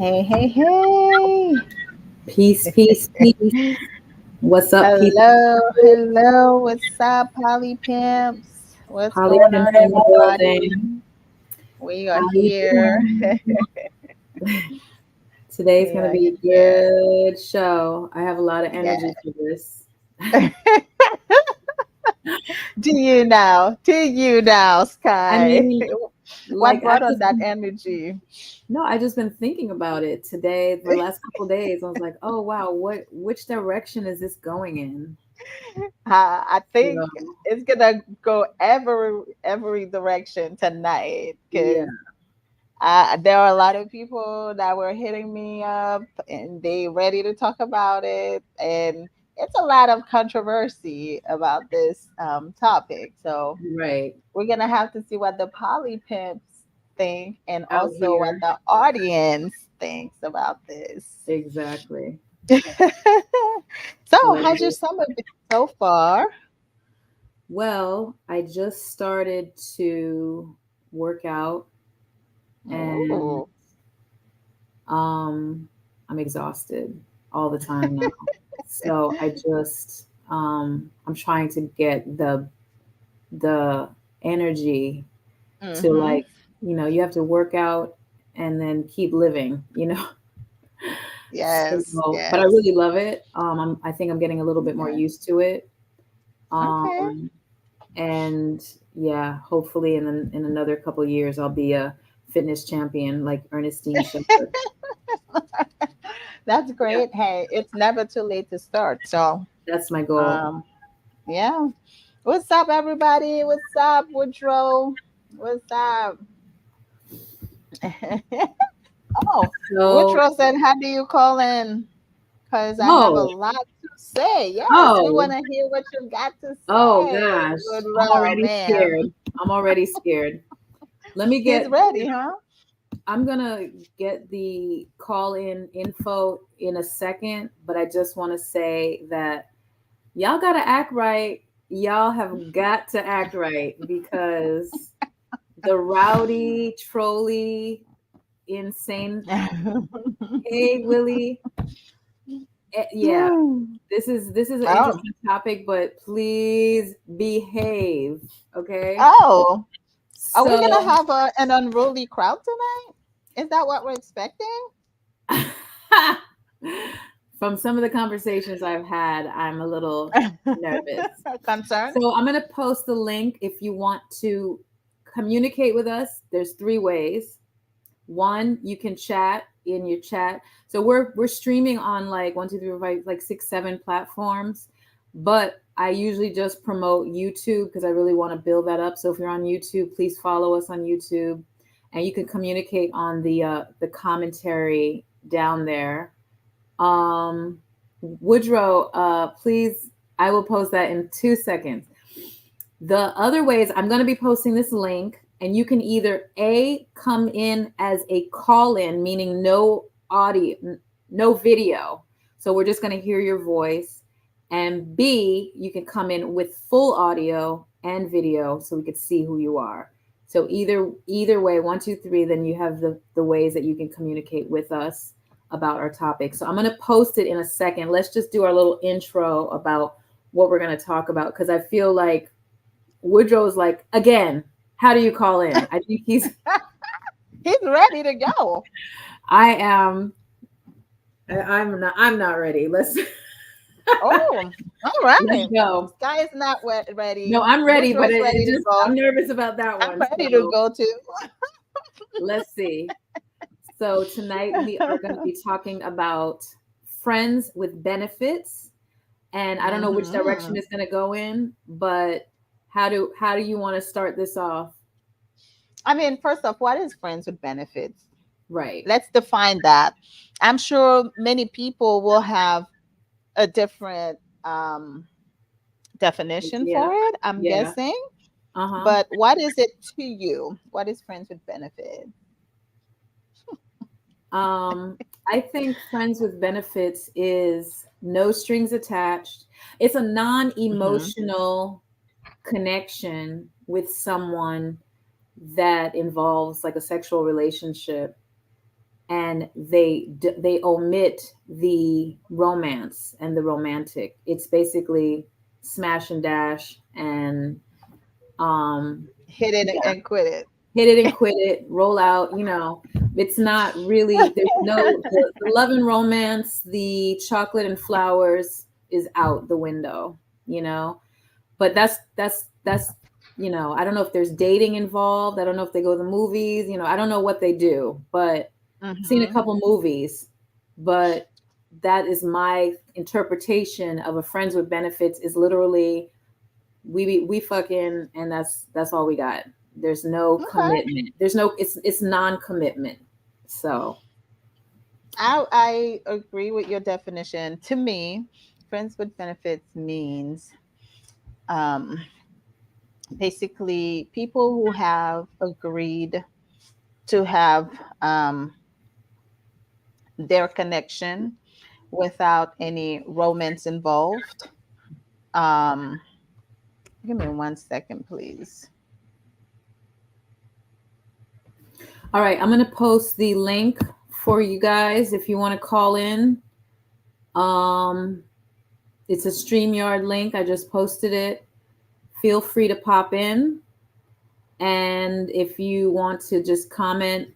Hey, hey, hey. Peace, peace, peace. What's up, people? Hello, hello. What's up, Polly Pimps? What's Polly going Pimps on, in the everybody? building. We are How you here. doing? Today's We gonna are be a here. good show. I have a lot of Yeah. energy for this. Do you now, I Sky? mean, What like brought on that energy? I just been thinking about it today for the last couple days. I was like, oh wow, which direction is this going in? I You think know? it's gonna go every direction tonight Yeah, because there are a lot of people that were hitting me up and they ready to talk about it. And it's a lot of controversy about this topic. So right. we're going to have to see what the poly pimps think and Out also what here. the audience thinks about this. Exactly. So, Like how's your summer been so far? well, I just started to work out and Oh, um I'm exhausted all the time now. So I'm trying to get the energy to mm-hmm. like, you have to work out and then keep living. Yes, So, but I yes. really love it. I think I'm getting a little bit more Okay. used to it. Okay. Um, and yeah, hopefully in another couple years I'll be a fitness champion like Ernestine Shepherd. That's Yeah, great. Hey, it's never too late to start. So, that's my goal. um, yeah. What's up, everybody? What's up, Woodrow? What's up? Oh, So, Woodrow said, "How do you call in? Because I have a oh, lot to say. Yes, we want oh, to hear what you got to oh say, gosh, I'm Woodrow, already man. scared. I'm already scared. Let me He's get, ready, huh? I'm gonna get the call in info in a second, but I just want to say that y'all gotta act right. Y'all have got to act right because the rowdy, trolly, insane. Hey, Willie. Yeah, this is an Oh, interesting topic, but please behave, okay? oh, are we gonna So, have an unruly crowd tonight? Is that what we're expecting? from some of the conversations I've had, I'm a little nervous. Concern? So, I'm going to post the link if you want to communicate with us. There's three ways. One, you can chat in your chat. So we're streaming on like one, two, three, four, five, like six, seven platforms. But I usually just promote YouTube because I really want to build that up. So if you're on YouTube, please follow us on YouTube, and you can communicate on the commentary down there. Woodrow, please, I will post that in 2 seconds. The other ways, I'm going to be posting this link, and you can either A, come in as a call in, meaning no audio, no video. So we're just going to hear your voice. And B, you can come in with full audio and video so we could see who you are. So either way, one, two, three, then you have the ways that you can communicate with us about our topic. So I'm going to post it in a second. Let's just do our little intro about what we're going to talk about because I feel like Woodrow's like, again, how do you call in? I think He's ready to go. I am, I'm not ready. Oh, all Let's right. go. Sky is not No, ready. I'm ready, but Woodrow's ready to I'm go. nervous about that I'm one. ready to So go too. let's see. So tonight we are going to be talking about friends with benefits. And I don't know which direction Hmm. it's going to go in, but how do you want to start this off? I mean, first off, what is friends with benefits? Right. Let's define that. I'm sure many people will have a different definition Yeah. for it, I'm Yeah. guessing. Uh-huh. But what is it to you? What is friends with benefit? Um, I think friends with benefits is no strings attached. It's a Hmm. non-emotional connection with someone that involves like a sexual relationship. and they omit the romance and the romantic. It's basically smash and dash and Hit it yeah, and quit it. hit it and quit it, roll out. It's not really. There's no the love and romance, the chocolate and flowers is out the window. But that's I don't know if there's dating involved. I don't know if they go to the movies. I don't know what they do, but I've seen a Hmm. couple movies. But that is my interpretation of a friends with benefits is literally we fucking, and that's all we got. There's no Okay. commitment. There's no it's non-commitment. So I agree with your definition. To me, friends with benefits means um, basically people who have agreed to have um, their connection without any romance involved. Um, Give me 1 second, please. all right, I'm gonna post the link for you guys if you want to call in. Um, it's a StreamYard link. I just posted it. Feel free to pop in. And if you want to just comment,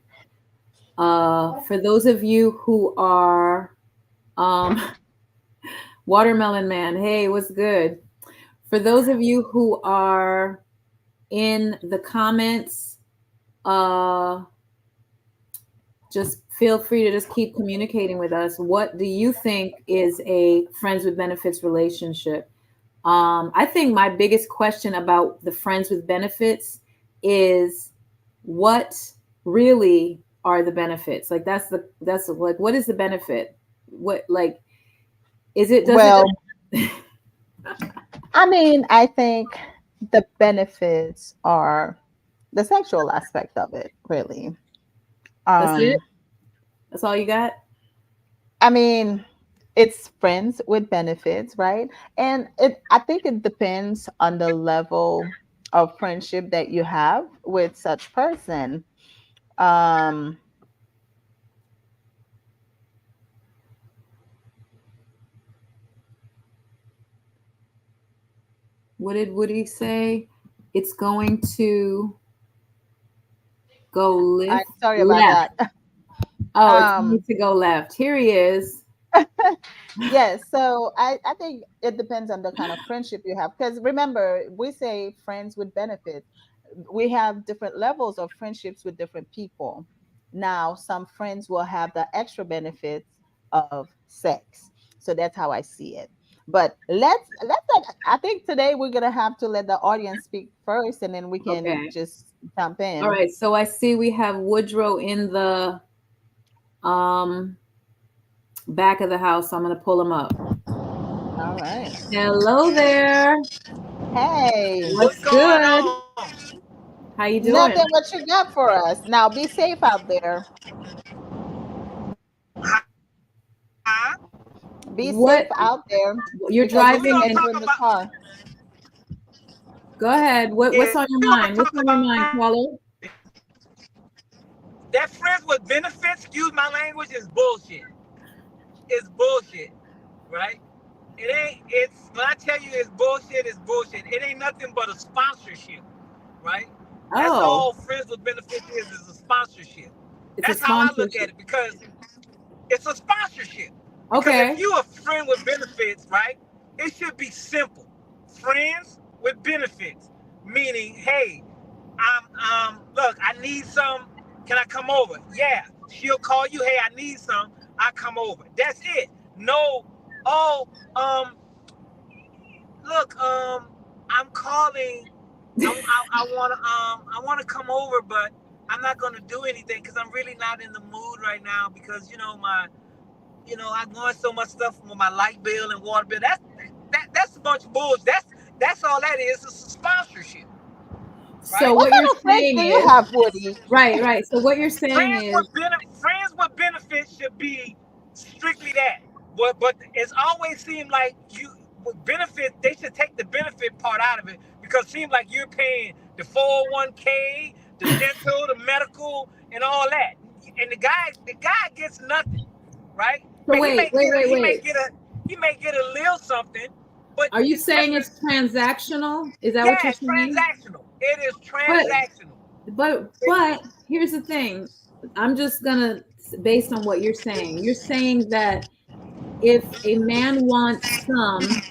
for those of you who are um, Watermelon Man, hey, what's good? For those of you who are in the comments, uh, just feel free to just keep communicating with us. What do you think is a friends with benefits relationship? I think my biggest question about the friends with benefits is what really are the benefits? Like that's like what is the benefit? What like is it does Well, it I mean, I think the benefits are the sexual aspect of it, really. that's it? Um, That's all you got? I mean, it's friends with benefits, right? And I think it depends on the level of friendship that you have with such person. Um, What did Woody say? It's going to go I'm lift sorry about left. that. Oh, it's Um, going to go left. Here he is. yes, so I think it depends on the kind of friendship you have. Because remember, we say friends with benefits. We have different levels of friendships with different people. Now, some friends will have the extra benefits of sex. So that's how I see it. But I think today we're gonna have to let the audience speak first, and then we can Okay. just jump All in. right. So I see we have Woodrow in the um back of the house. So I'm going to pull him up. All right. Hello there. Hey, What's What's going good? on? How you nothing. doing? What you got for us? Now, be safe out there. Huh? Be safe What out there you're because it We driving gonna says and you're talk in the about car. go ahead. What's yeah. on your We gonna mind? What's talk on your about mind, caller? that friends with benefits. Excuse my language is bullshit. It's bullshit, right? It ain't. It's when I tell you it's bullshit. It's bullshit. It ain't nothing but a sponsorship, right? That's Oh, all friends with benefits is a sponsorship. it's a That's how I look sponsorship. at it because it's a sponsorship. Because if Okay. you a friend with benefits, right, it should be simple. Friends with benefits, meaning, hey, look, I need some. Can I come over? Yeah, she'll call you. Hey, I need some. I come over. That's it. No, oh, look, I'm calling. I wanna come over, but I'm not gonna do anything because I'm really not in the mood right now because I'm going so much stuff with my light bill and water bill. That's a bunch of bullshit. That's all that is. It's a sponsorship, So right? What what you're kind of friends saying do you is have, Woody? right, right. So what you're saying is Friends with benefits should be strictly that. But it's always seemed like you with benefits they should take the benefit part out of it because it seems like you're paying the 401k, the dental, the medical, and all that. and the guy gets nothing, right? So He wait. may get a little something, but Are you saying it's transactional? Is that yeah, what you're it's saying? transactional. It is transactional. But here's the thing. I'm just gonna, based on what you're saying that if a man wants some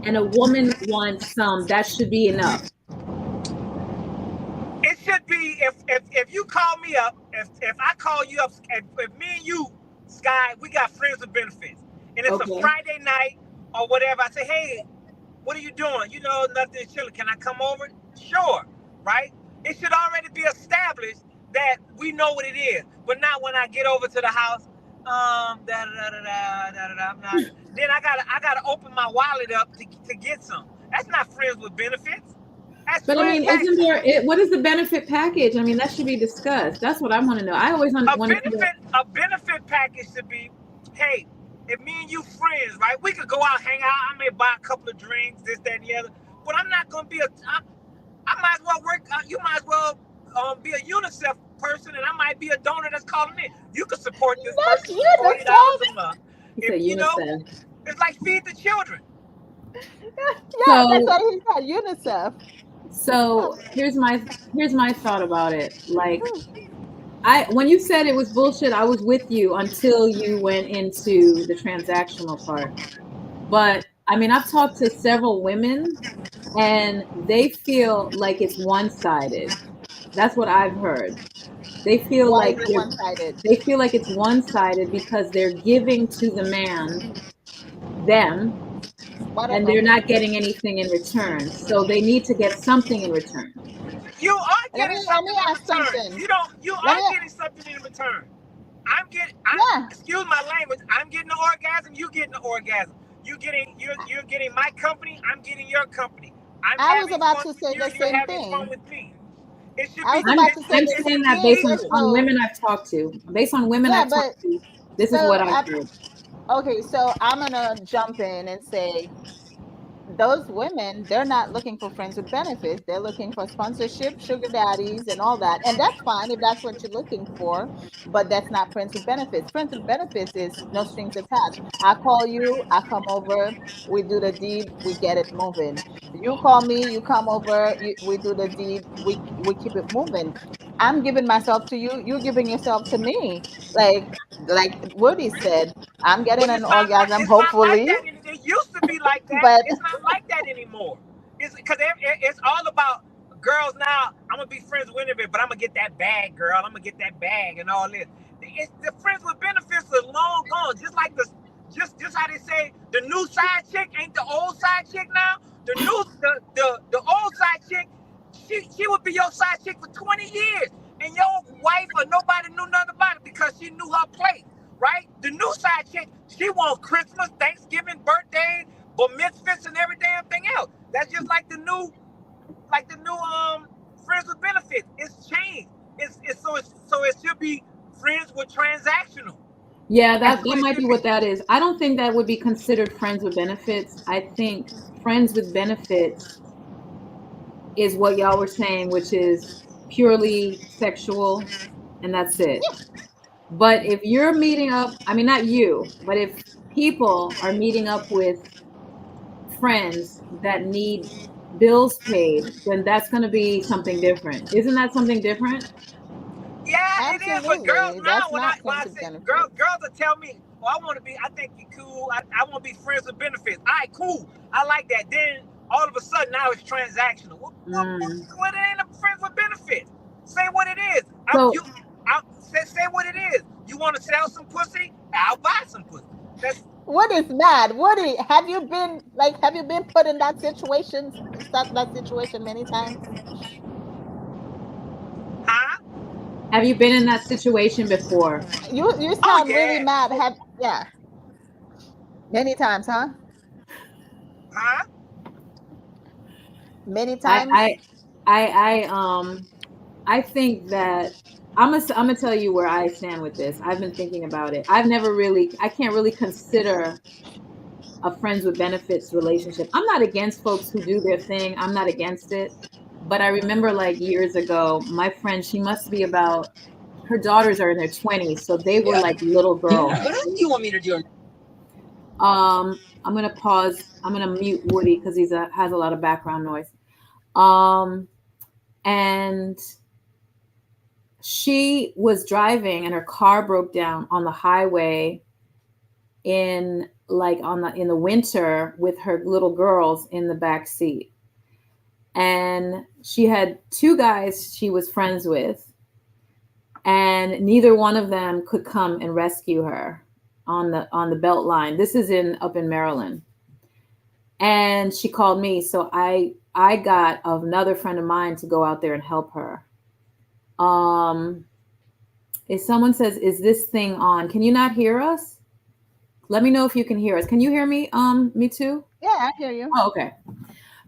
and a woman wants some, that should be enough. It should be if you call me up, if I call you up, if me and you, Sky, we got friends with benefits, and it's Okay. a Friday night or whatever. I say, hey, what are you doing? You know, nothing, chilling. Can I come over? Sure, right? It should already be established that we know what it is. But not when I get over to the house, I'm not. Then I gotta open my wallet up to get some. That's not friends with benefits. That's But I mean, isn't there? What is the benefit package? I mean, that should be discussed. That's what I want to know. I always want to know. A benefit package should be, hey, if me and you friends, right? We could go out, hang out. I may buy a couple of drinks, this, that, and the other. But I'm not gonna be I might as well work. You might as well be a UNICEF person, and I might be a donor that's calling in. You could support this person for $40 a month. If, you know, it's like feed the children. Yeah, that's what he said, UNICEF. So here's my thought about it. Like, when you said it was bullshit, I was with you until you went into the transactional part. But I mean, I've talked to several women and they feel like it's one-sided. That's what I've heard. They feel like it's one-sided because they're giving to the man them, and they're not getting anything in return. So they need to get something in return. You are getting something in return. You are getting something in return. Excuse my language, I'm getting an orgasm, you getting an orgasm. You're getting my company, I'm getting your company. I was about to say the same thing. Fun with me. It should I'm saying that based on women I've talked to. Based on women I've talked to, this is what I've heard. Okay, so I'm gonna jump in and say those women, they're not looking for friends with benefits. They're looking for sponsorship, sugar daddies, and all that. And that's fine if that's what you're looking for, but that's not friends with benefits. Friends with benefits is no strings attached. I call you, I come over, we do the deed, we get it moving. You call me, you come over, we do the deed, we keep it moving. I'm giving myself to you, you're giving yourself to me. Like Woody said, I'm getting an orgasm, hopefully. It used to be like that, but it's not like that anymore. It's because it's all about girls now. I'm gonna be friends with it, but I'm gonna get that bag, girl. I'm gonna get that bag and all this. The friends with benefits are long gone. Just like just how they say the new side chick ain't the old side chick now. The old side chick, she would be your side chick for 20 years, and your wife or nobody knew nothing about it because she knew her place, right? The new side chick, she wants Christmas, Thanksgiving, birthdays, but misfits and every damn thing else. That's just like the new friends with benefits. It's changed. So it should be friends with transactional. Yeah, that might be what that is. I don't think that would be considered friends with benefits. I think friends with benefits is what y'all were saying, which is purely sexual, and that's it. But if you're meeting up, I mean, not you, but if people are meeting up with friends that need bills paid, then that's going to be something different. Isn't that something different? Yeah, absolutely. It is. But girls now, when I say girls will tell me, I want to be, I think you're cool. I want to be friends with benefits. All right, cool. I like that. Then all of a sudden now it's transactional. What it ain't a friends with benefits? Say what it is. Say what it is. You want to sell some pussy? I'll buy some pussy. What is mad? Woody, have you been put in that situation many times? Huh? Have you been in that situation before? You sound really mad. Many times, huh? Huh? Many times. I think that I'm gonna tell you where I stand with this. I've been thinking about it. I can't really consider a friends with benefits relationship. I'm not against folks who do their thing. I'm not against it. But I remember like years ago, my friend, she must be about her daughters are in their 20s, so they were like little girls. What else do you want me to do? I'm gonna pause. I'm gonna mute Woody because has a lot of background noise. And she was driving and her car broke down on the highway in the winter with her little girls in the back seat. And she had two guys she was friends with, and neither one of them could come and rescue her on the belt line. This is up in Maryland. And she called me. So I got another friend of mine to go out there and help her. If someone says, is this thing on? Can you not hear us? Let me know if you can hear us. Can you hear me? Me too? Yeah, I hear you. Oh, okay.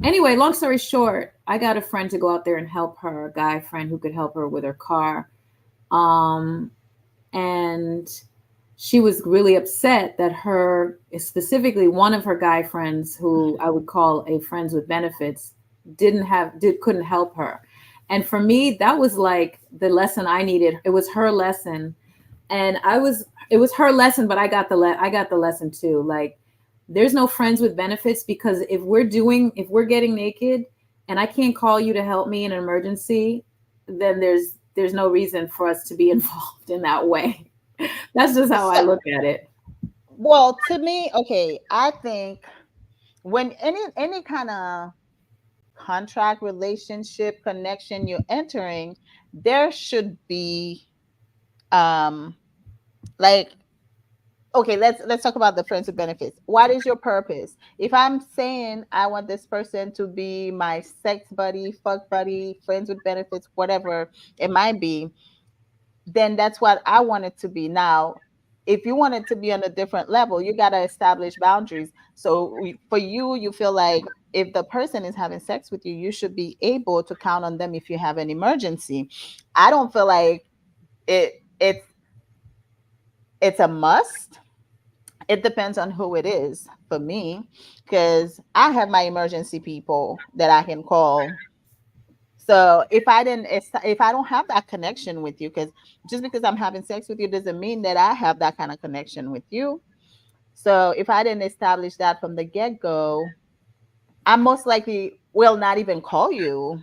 Anyway, long story short, I got a friend to go out there and help her, a guy friend who could help her with her car. And she was really upset that specifically one of her guy friends, who I would call a friends with benefits, couldn't help her. And for me, that was like the lesson I needed. It was her lesson. And it was her lesson, but I got the lesson too. Like, there's no friends with benefits, because if we're getting naked and I can't call you to help me in an emergency, then there's no reason for us to be involved in that way. That's just how I look at it. Well, to me, okay, I think when any kind of contract, relationship, connection you're entering, there should be okay, let's talk about the friends with benefits. What is your purpose? If I'm saying I want this person to be my sex buddy, fuck buddy, friends with benefits, whatever it might be, then that's what I want it to be. Now, if you want it to be on a different level, you got to establish boundaries. So for you feel like if the person is having sex with you, you should be able to count on them if you have an emergency. I don't feel like it's a must. It depends on who it is for me, because I have my emergency people that I can call. So if I don't have that connection with you, because just because I'm having sex with you doesn't mean that I have that kind of connection with you. So if I didn't establish that from the get-go, I most likely will not even call you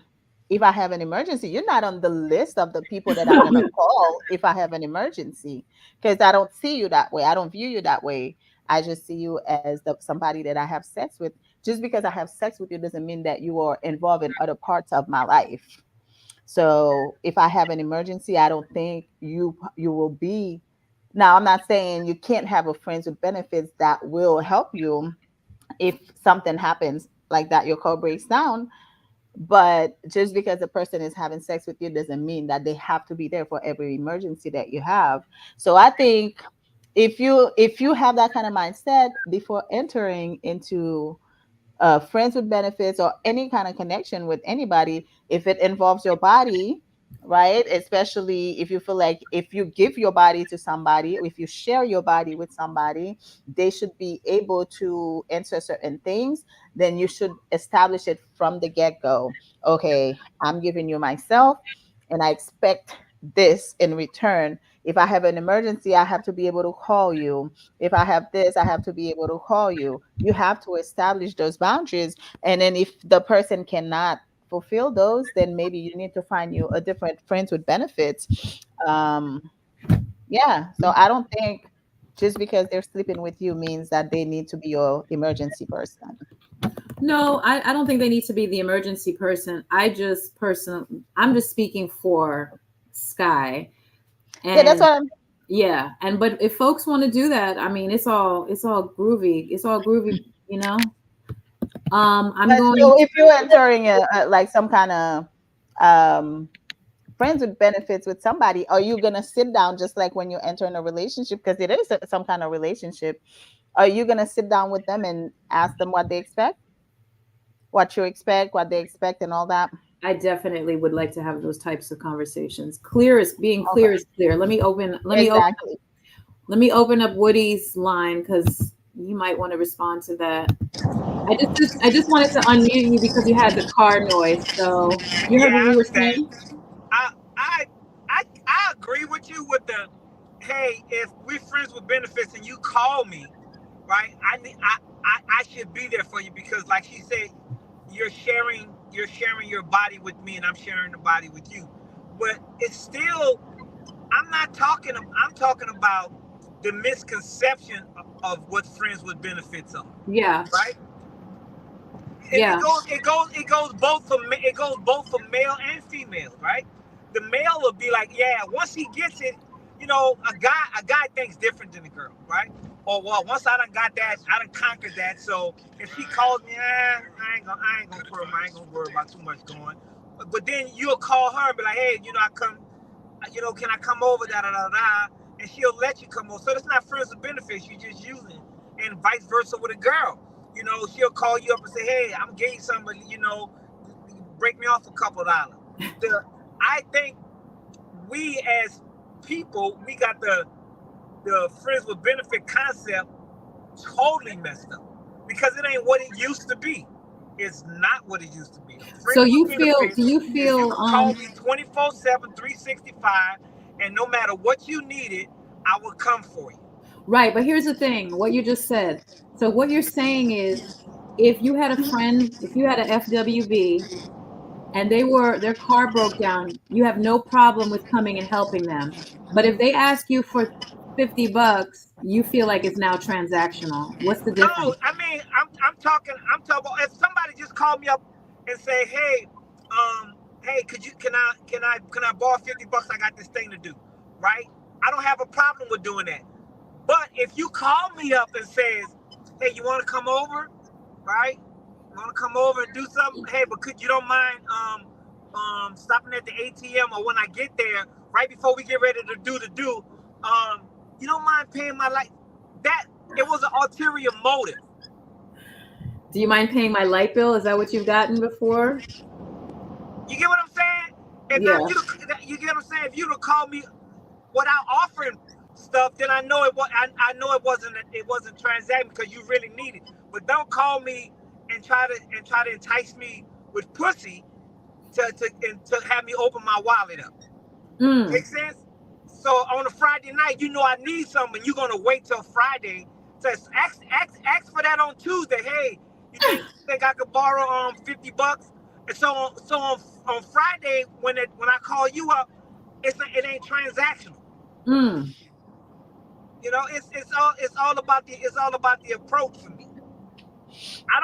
if I have an emergency. You're not on the list of the people that I'm going to call if I have an emergency, because I don't see you that way. I don't view you that way. I just see you as somebody that I have sex with. Just because I have sex with you doesn't mean that you are involved in other parts of my life. So if I have an emergency, I don't think you will be. Now, I'm not saying you can't have a friends with benefits that will help you if something happens like that, your car breaks down. But just because the person is having sex with you doesn't mean that they have to be there for every emergency that you have. So I think if you have that kind of mindset before entering into friends with benefits or any kind of connection with anybody, if it involves your body, right? Especially if you feel like if you give your body to somebody, or if you share your body with somebody, they should be able to answer certain things. Then you should establish it from the get-go. Okay, I'm giving you myself, and I expect this in return. If I have an emergency, I have to be able to call you. If I have this, I have to be able to call you. You have to establish those boundaries. And then if the person cannot fulfill those, then maybe you need to find you a different friends with benefits. Yeah. So I don't think just because they're sleeping with you means that they need to be your emergency person. No, I don't think they need to be the emergency person. I'm just speaking for Sky. And yeah, that's what I'm. Yeah, but if folks want to do that, I mean, it's all groovy. It's all groovy, you know. So if you're entering like some kind of friends with benefits with somebody, are you gonna sit down just like when you enter in a relationship? Because it is some kind of relationship. Are you gonna sit down with them and ask them what they expect, what you expect, what they expect, and all that? I definitely would like to have those types of conversations. Clear is clear. Let me open up Woody's line, because you might want to respond to that. I just wanted to unmute you because you had the car noise. So you heard what we were saying? I agree with you with the, hey, if we're friends with benefits and you call me, right? I should be there for you because, like she said, you're sharing your body with me, and I'm sharing the body with you. But it's still, I'm talking about the misconception of what friends with benefits are. Yeah. Right. And yeah. it goes both for male and female, right? The male will be like, yeah, once he gets it, you know, a guy thinks different than a girl, right? Or well, once I done got that, I done conquered that. So if she calls me, I ain't gonna worry about too much going. But then you'll call her and be like, hey, you know, can I come over, da da da da, and she'll let you come over. So it's not friends with benefits, you're just using, and vice versa with a girl. You know, she'll call you up and say, hey, I'm getting somebody, you know, break me off a couple dollars. I think we as people, we got the friends with benefit concept totally messed up because it ain't what it used to be. It's not what it used to be. So do you feel call me 24/7, 365, and no matter what you needed, I will come for you. Right, but here's the thing, what you just said. So what you're saying is, if you had a friend, if you had a FWB and their car broke down, you have no problem with coming and helping them. But if they ask you for $50, you feel like it's now transactional. What's the difference? No, I mean, I'm talking about if somebody just called me up and say, hey, can I borrow $50? I got this thing to do, right? I don't have a problem with doing that. But if you call me up and says, hey, you want to come over, right? You want to come over and do something? Hey, but you don't mind stopping at the ATM, or when I get there, right before we get ready to do you don't mind paying my light? That it was an ulterior motive. Do you mind paying my light bill? Is that what you've gotten before? You get what I'm saying? If yeah. You get what I'm saying? If you'd have called me without offering stuff, then I know it wasn't transacting because you really need it. But don't call me and try to entice me with pussy to have me open my wallet up. Make sense? So on a Friday night, you know I need something, and you're gonna wait till Friday to ask for that on Tuesday. Hey, you think I could borrow $50? And so on Friday when I call you up, it ain't transactional. You know, it's all about the approach for me. I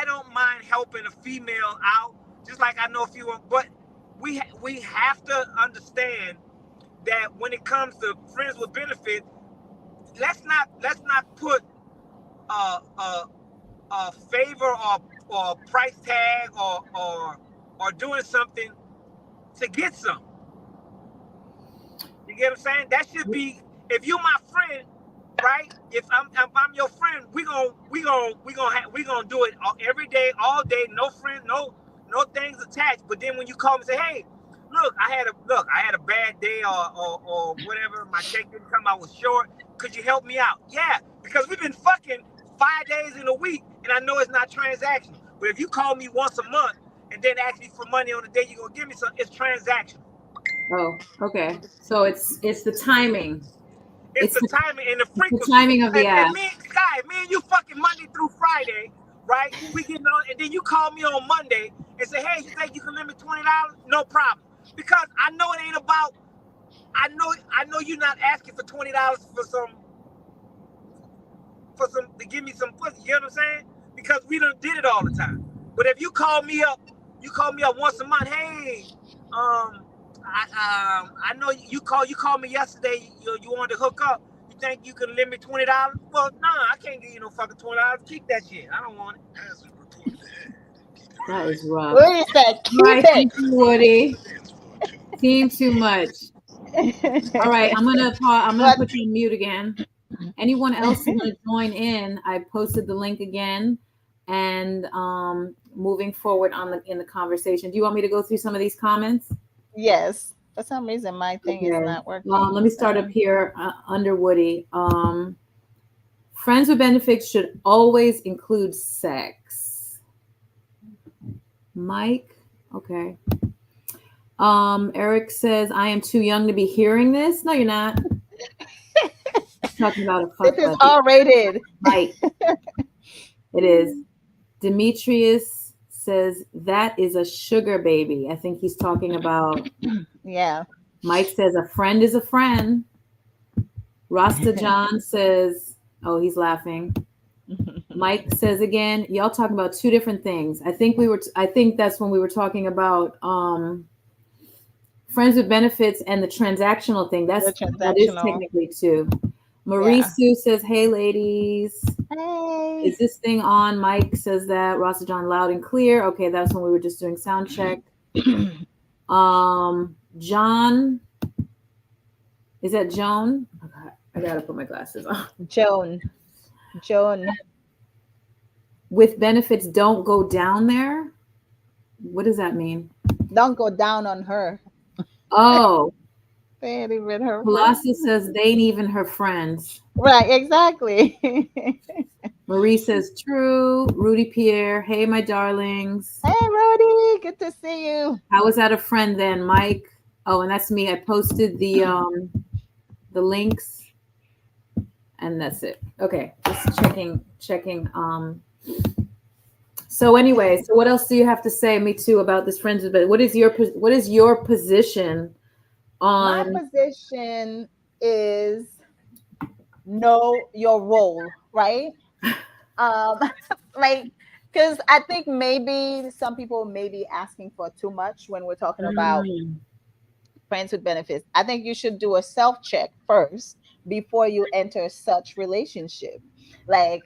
don't mind helping a female out, just like I know a few, but we have to understand that when it comes to friends with benefit, let's not put a favor or price tag or doing something to get some. You get what I'm saying? That should be, if you're my friend, right? If I'm your friend, we gonna do it every day, all day. No friend, no things attached. But then when you call me and say, hey, look, I had a bad day or whatever. My check didn't come. I was short. Could you help me out? Yeah, because we've been fucking 5 days in a week, and I know it's not transactional. But if you call me once a month and then ask me for money on the day you're gonna give me some, it's transactional. Oh, okay. So it's the timing. It's the timing and the frequency. The timing of the app. And me and you fucking Monday through Friday, right? We getting on, and then you call me on Monday and say, hey, you think you can limit $20? No problem. Because I know it ain't about, I know you're not asking for $20 to give me some pussy. You know what I'm saying? Because we done did it all the time. But if you call me up once a month, hey, I know you called me yesterday. You wanted to hook up. You think you can limit $20? Well, nah, I can't give you no fucking $20. Keep that shit. I don't want it. That is rough. Woody said, keep it. Thank you, Woody. Seeing too much. All right, I'm gonna put you on mute again. Anyone else want to join in? I posted the link again, and moving forward in the conversation. Do you want me to go through some of these comments? Yes. For some reason, my thing is not working. Let me start up here under Woody. Friends with benefits should always include sex. Mike, okay. Eric says, I am too young to be hearing this. No, you're not. Talking about a fuck This is buddy. R-rated. Right. It is. Demetrius says, that is a sugar baby. I think he's talking about. Yeah. Mike says, a friend is a friend. Rasta John says, oh, he's laughing. Mike says again, y'all talking about two different things. I think that's when we were talking about friends with benefits and the transactional thing. That is technically two. Marie Sue says, hey ladies. Hey. Is this thing on? Mike says that. Rasta John loud and clear. Okay, that's when we were just doing sound check. John. Is that Joan? Okay, I gotta put my glasses on. Joan. With benefits, don't go down there. What does that mean? Don't go down on her. Oh. They ain't even her Colossus says they ain't even her friends. Right, exactly. Marie says true. Rudy Pierre, hey my darlings. Hey Rudy, good to see you. How was that a friend then, Mike? Oh, and that's me. I posted the links, and that's it. Okay, just checking. So anyway, so what else do you have to say? Me too about this friends with benefits. What is your position on? My position is know your role, right? Like, because I think maybe some people may be asking for too much when we're talking about friends with benefits. I think you should do a self-check first before you enter such relationship. Like,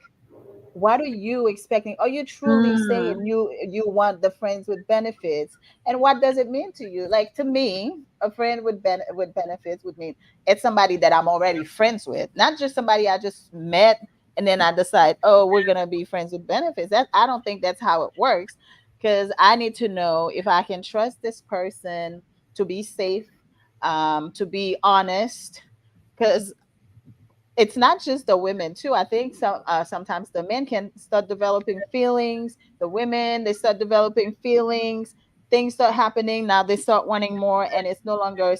what are you expecting? Are you truly saying you want the friends with benefits? And what does it mean to you? Like, to me, a friend with benefits would mean it's somebody that I'm already friends with, not just somebody I just met and then I decide, oh, we're gonna be friends with benefits. That I don't think that's how it works, because I need to know if I can trust this person to be safe, to be honest, because it's not just the women too. I think sometimes the men can start developing feelings. The women, they start developing feelings. Things start happening. Now they start wanting more, and it's no longer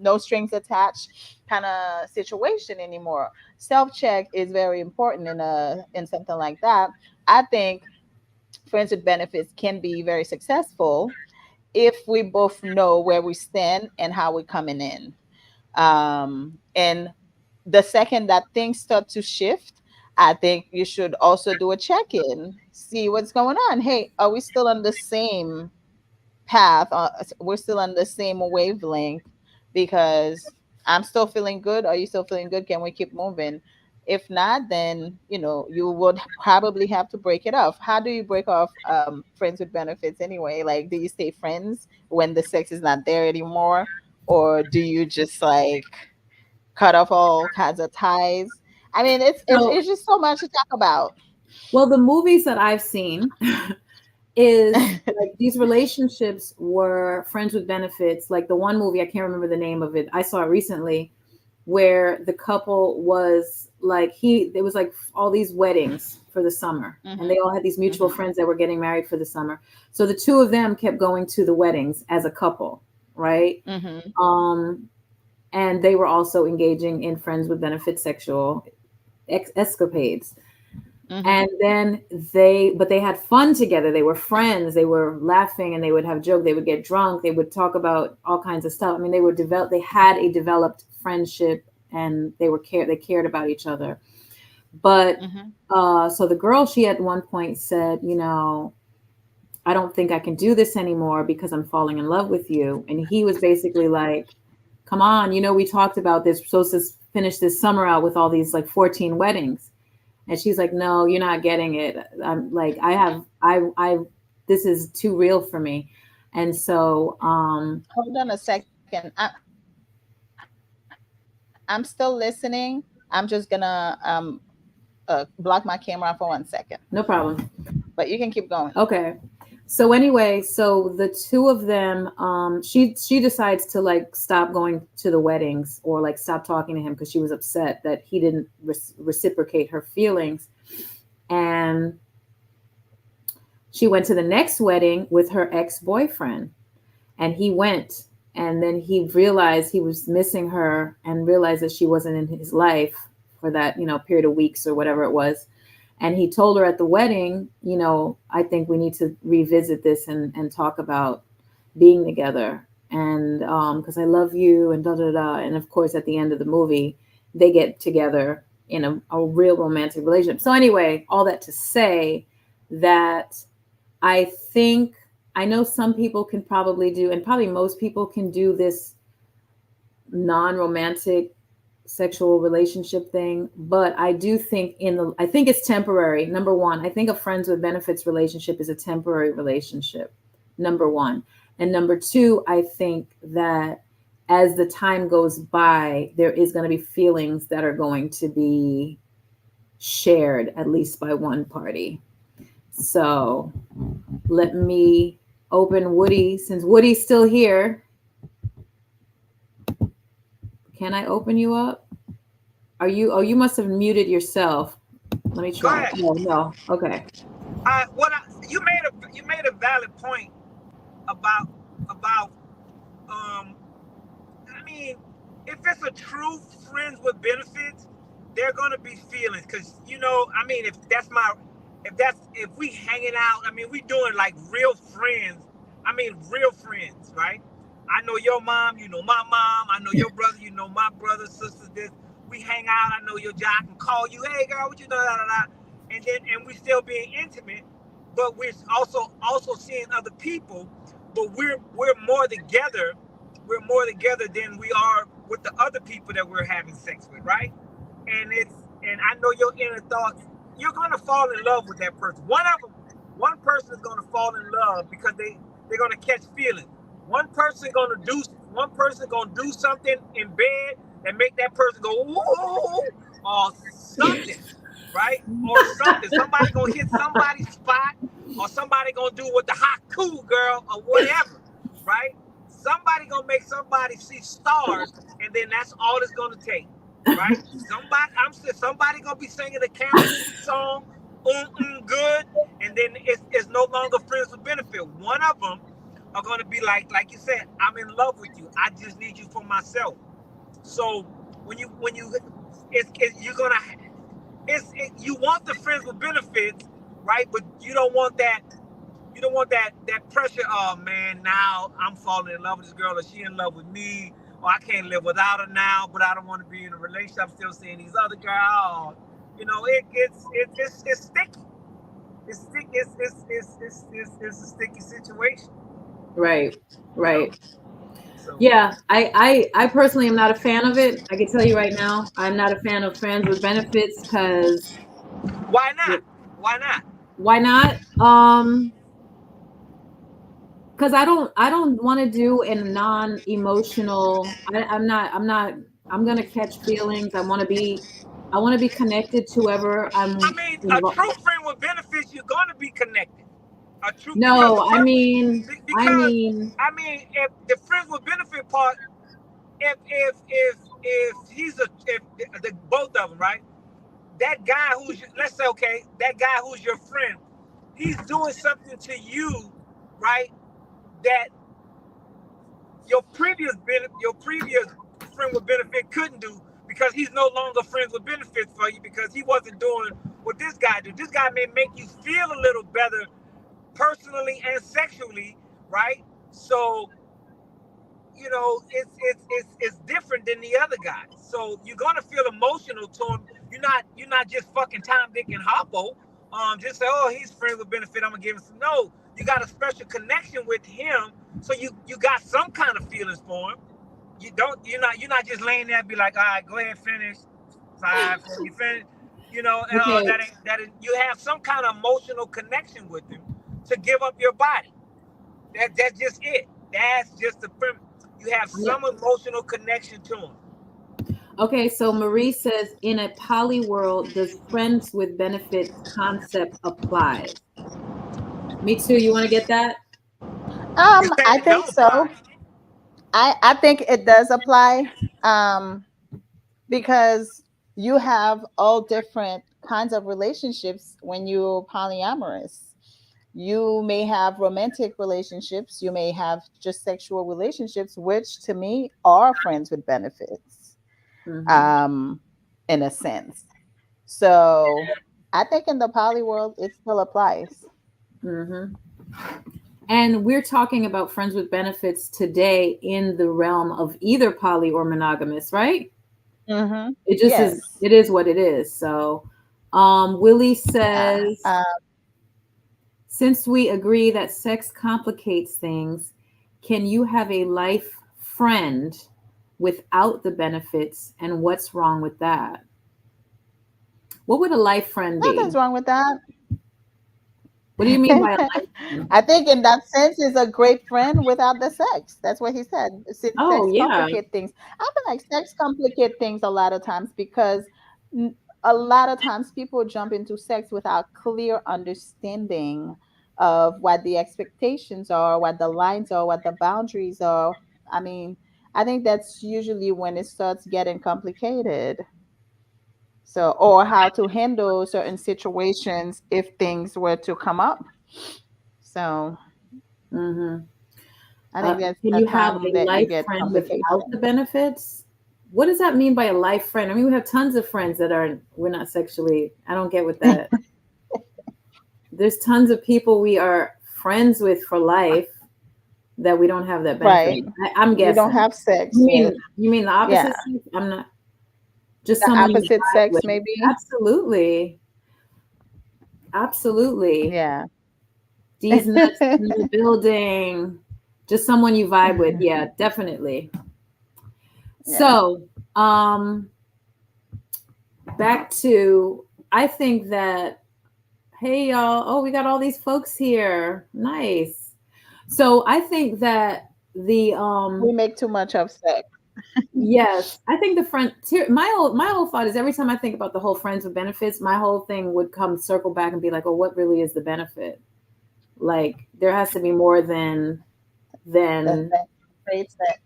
no strings attached kind of situation anymore. Self check is very important in something like that. I think friends with benefits can be very successful if we both know where we stand and how we're coming in. And the second that things start to shift, I think you should also do a check-in, see what's going on. Hey, are we still on the same path? We're still on the same wavelength, because I'm still feeling good. Are you still feeling good? Can we keep moving? If not, then you would probably have to break it off. How do you break off friends with benefits anyway? Like, do you stay friends when the sex is not there anymore, or do you just like cut off all kinds of ties? I mean, it's just so much to talk about. Well, the movies that I've seen is like these relationships were friends with benefits. Like the one movie, I can't remember the name of it. I saw it recently, where the couple was like there was like all these weddings for the summer, and they all had these mutual friends that were getting married for the summer. So the two of them kept going to the weddings as a couple, right? And they were also engaging in friends with benefits sexual escapades. And then they had fun together. They were friends. They were laughing, and they would have jokes. They would get drunk. They would talk about all kinds of stuff. I mean, they had a developed friendship, and they cared about each other. But so the girl, she at one point said, I don't think I can do this anymore because I'm falling in love with you. And he was basically like, come on, we talked about this. We're supposed to finish this summer out with all these like 14 weddings. And she's like, no, you're not getting it. I'm like, this is too real for me. And so, hold on a second. I'm still listening. I'm just gonna block my camera for 1 second. No problem. But you can keep going. Okay. So anyway, so the two of them, she decides to like stop going to the weddings or like stop talking to him because she was upset that he didn't reciprocate her feelings. And she went to the next wedding with her ex-boyfriend. and he went, and then he realized he was missing her and realized that she wasn't in his life for that, period of weeks or whatever it was. And he told her at the wedding, I think we need to revisit this and talk about being together. And because I love you and da da da. And of course, at the end of the movie, they get together in a real romantic relationship. So anyway, all that to say that I know some people can probably do, and probably most people can do this non-romantic sexual relationship thing, but I do think I think it's temporary. Number one, I think a friends with benefits relationship is a temporary relationship. Number one. And number two, I think that as the time goes by, there is going to be feelings that are going to be shared, at least by one party. So let me open Woody, since Woody's still here. Can I open you up? You must have muted yourself. Let me try. No. Okay. You made a valid point about I mean, if it's a true friends with benefits, they're gonna be feelings, because I mean, if we hanging out, I mean, we doing like real friends. I mean, real friends, right? I know your mom, you know my mom. I know your brother, you know my brother, sisters. This, we hang out. I know your job. I can call you, hey girl, what you doing? And we still being intimate, but we're also seeing other people. But we're more together. We're more together than we are with the other people that we're having sex with, right? And I know your inner thoughts. You're gonna fall in love with that person. One person is gonna fall in love because they're gonna catch feelings. One person gonna do something in bed and make that person go whoa, or something, right? Or something. Somebody gonna hit somebody's spot, or somebody gonna do with the hot cool girl or whatever, right? Somebody gonna make somebody see stars, and then that's all it's gonna take, right? Somebody gonna be singing the Cameron song, good, and then it's no longer friends with benefit. One of them are gonna be like you said, I'm in love with you. I just need you for myself. So you want the friends with benefits, right? But you don't want that. You don't want that pressure. Oh man, now I'm falling in love with this girl, or she in love with me, or I can't live without her now. But I don't want to be in a relationship. I'm still seeing these other girls. It's sticky. It's sticky. It's a sticky situation. Right. So, yeah, I personally am not a fan of it. I can tell you right now, I'm not a fan of friends with benefits because. Why not? Why not? Because I don't want to do a non-emotional. I'm gonna catch feelings. I want to be connected to whoever I'm. I mean, a true friend with benefits, you're gonna be connected. No, I mean, if the friends with benefit part, if both of them, right? That guy let's say, okay, that guy who's your friend, he's doing something to you, right? That your previous friend with benefit couldn't do, because he's no longer friends with benefits for you, because he wasn't doing what this guy did. This guy may make you feel a little better personally and sexually, right? So it's different than the other guy. So you're gonna feel emotional to him. You're not just fucking Tom, Dick, and Harpo. Just say, oh, he's friends with benefit, I'm gonna give him some. No, you got a special connection with him, so you got some kind of feelings for him. You're not just laying there and be like, all right, go ahead, finish. 5, 4, you finish. Okay. You have some kind of emotional connection with him to give up your body. That's just it. That's just the premise. You have some emotional connection to him. Okay, so Marie says, in a poly world, does friends with benefits concept apply? Me too. You want to get that? I think so. I think it does apply, because you have all different kinds of relationships when you're polyamorous. You may have romantic relationships, you may have just sexual relationships, which to me are friends with benefits, Mhm. um, in a sense. So I think in the poly world, it still applies. Mhm. And we're talking about friends with benefits today in the realm of either poly or monogamous, right? Hmm. It just is, Yes. it is what it is. So, Willie Yeah. says, since we agree that sex complicates things, can you have a life friend without the benefits? And what's wrong with that? What would a life friend Nothing's be? wrong with that. What do you mean by a life friend? I think in that sense is a great friend without the sex. That's what he said. Since Oh, sex yeah. complicate things, I feel like sex complicate things a lot of times because a lot of times people jump into sex without clear understanding of what the expectations are, what the lines are, what the boundaries are. I mean, I think that's usually when it starts getting complicated. So, or how to handle certain situations if things were to come up. So, Hmm. I think that's Can the you have time a that you life get friend without the complication. benefits? What does that mean by a life friend? I mean, we have tons of friends that are, we're not sexually, I don't get what that. There's tons of people we are friends with for life that we don't have that benefit. Right. I'm We don't guessing. have sex with, You mean the yeah, opposite sex? I'm not, just the someone you opposite vibe sex, with. maybe. Absolutely. Absolutely. Yeah. These nuts in the building. Just someone you vibe with. Yeah, definitely. Yeah. So, back to, I think that, hey y'all, oh, we got all these folks here. Nice. So I think that the We make too much of sex. yes, I think the friend my whole thought is every time I think about the whole friends with benefits, my whole thing would come circle back and be like, oh, what really is the benefit? Like there has to be more The than sex, great sex.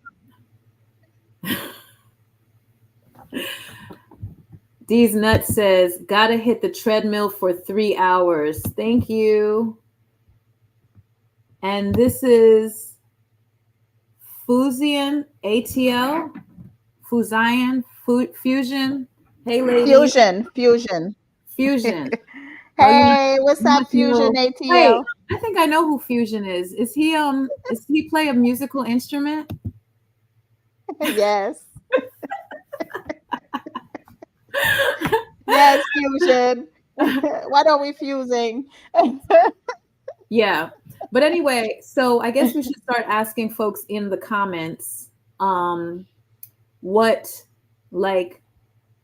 These nuts says, gotta hit the treadmill for 3 hours. Thank you. And this is Fusian ATL, Fusian, Fusion. Hey ladies, Fusion. Fusion. Fusion. Oh, Hey, what's you up, must Fusion know. Wait, ATL? I think I know who Fusion is. Is he play a musical instrument? Yes. Yes, Fusion. What are we fusing? Yeah. But anyway, so I guess we should start asking folks in the comments what like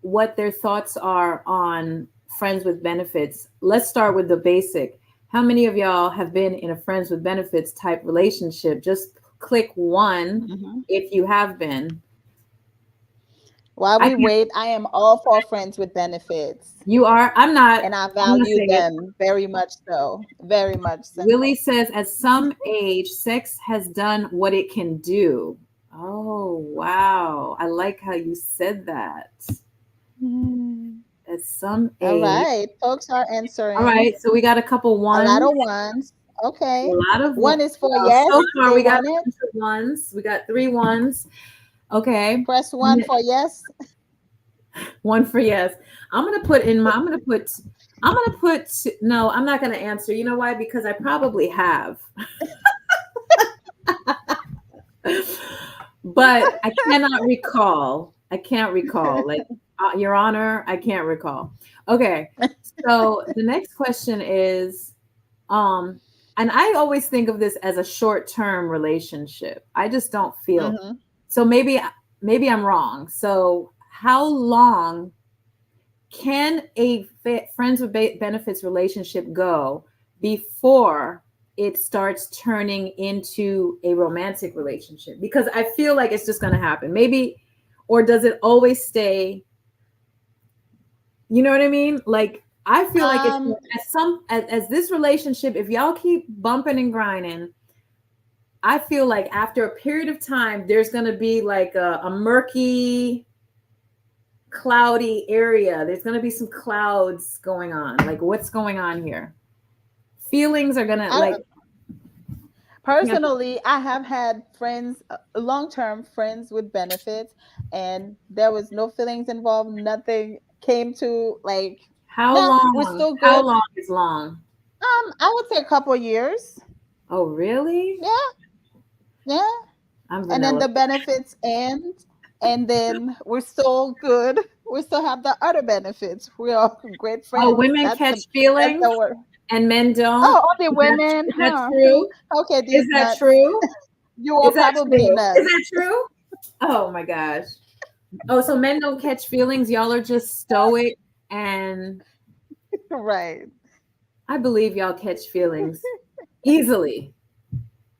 what their thoughts are on friends with benefits. Let's start with the basic. How many of y'all have been in a friends with benefits type relationship? Just click one Mhm. if you have been. While I we can't, wait, I am all for friends with benefits, you are. and I I'm not value saying it. them very much so. Very much Willie so. says, at some age, sex has done what it can do. Oh, wow. I like how you said that. Mm. At some All age. right, folks are All answering. right. So we got a couple A lot ones. of ones. A Okay. lot of One is for well, yes, so far they we got a want it. bunch of ones. We got 3 ones. Okay. Press one for yes. One for yes. I'm gonna put no, I'm not gonna answer. You know why? Because I probably have. But I cannot recall. I can't recall. Like Your Honor, I can't recall. Okay. So the next question is um and I always think of this as a short-term relationship. I just don't feel Hmm. so maybe I'm wrong. So how long can a friends with benefits relationship go before it starts turning into a romantic relationship? Because I feel like it's just going to happen. Maybe, or does it always stay? You know what I mean? Like I feel like it's Um, as this relationship, if y'all keep bumping and grinding, I feel like after a period of time, there's going to be like a murky, cloudy area. There's going to be some clouds going on. Like, what's going on here? feelings are gonna I, like. personally, I have had friends, long-term friends with benefits, and there was no feelings involved. Nothing came to like, How yeah, we're long? still How good. long is long? I would say a couple years. Oh, really? Yeah, yeah. I'm And then vanilla. the benefits end, and then we're still good. We still have the other benefits. We are great Oh, friends. women That's catch that's feelings the word. and men don't. Oh, only women, Is that huh? true? Okay, Is these that nuts. true? You Is are that probably true? Is nuts. that true? Oh my gosh. Oh, so men don't catch feelings. Y'all are just stoic, and Right. I believe y'all catch feelings easily,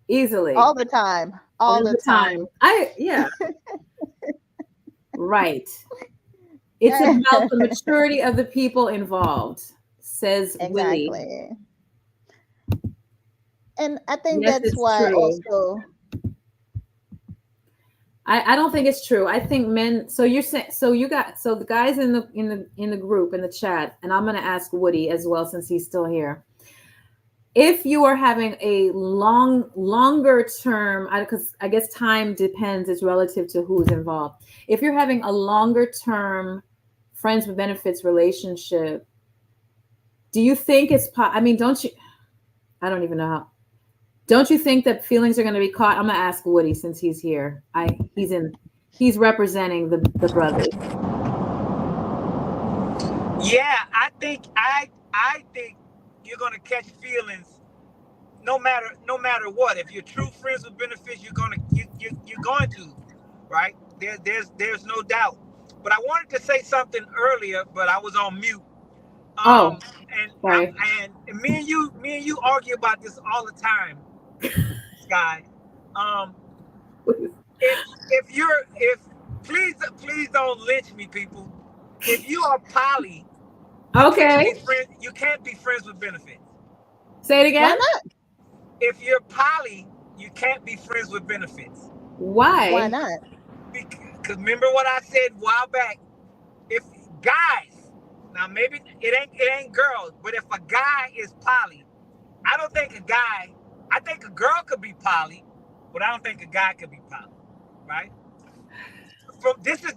easily, All the time. All all the the time. time. Yeah, right. It's about the maturity of the people involved, says Willie. Exactly. And I think Yes, that's it's why true. also. I don't think it's true. I think men. So you're saying. So you got. So the guys in the group in the chat, and I'm going to ask Woody as well since he's still here. If you are having a longer term, because I guess time depends. It's relative to who's involved. If you're having a longer term friends with benefits relationship, do you think it's? I mean, don't you? I don't even know how. Don't you think that feelings are going to be caught? I'm going to ask Woody since he's here. He's representing the brothers. Yeah, I think you're gonna catch feelings no matter what. If you're true friends with benefits, you're going to, right? There's no doubt. But I wanted to say something earlier, but I was on mute. Oh, And sorry. me and you argue about this all the time, Sky. Um, if please don't lynch me, people. If you are poly, Okay. you can't be friends with benefits. Say it again. Why not? If you're poly, you can't be friends with benefits. Why Why? not? Because remember what I said a while back. If guys, now maybe it ain't girls, but if a guy is poly, I don't think a guy. I think a girl could be poly, but I don't think a guy could be poly, right? This is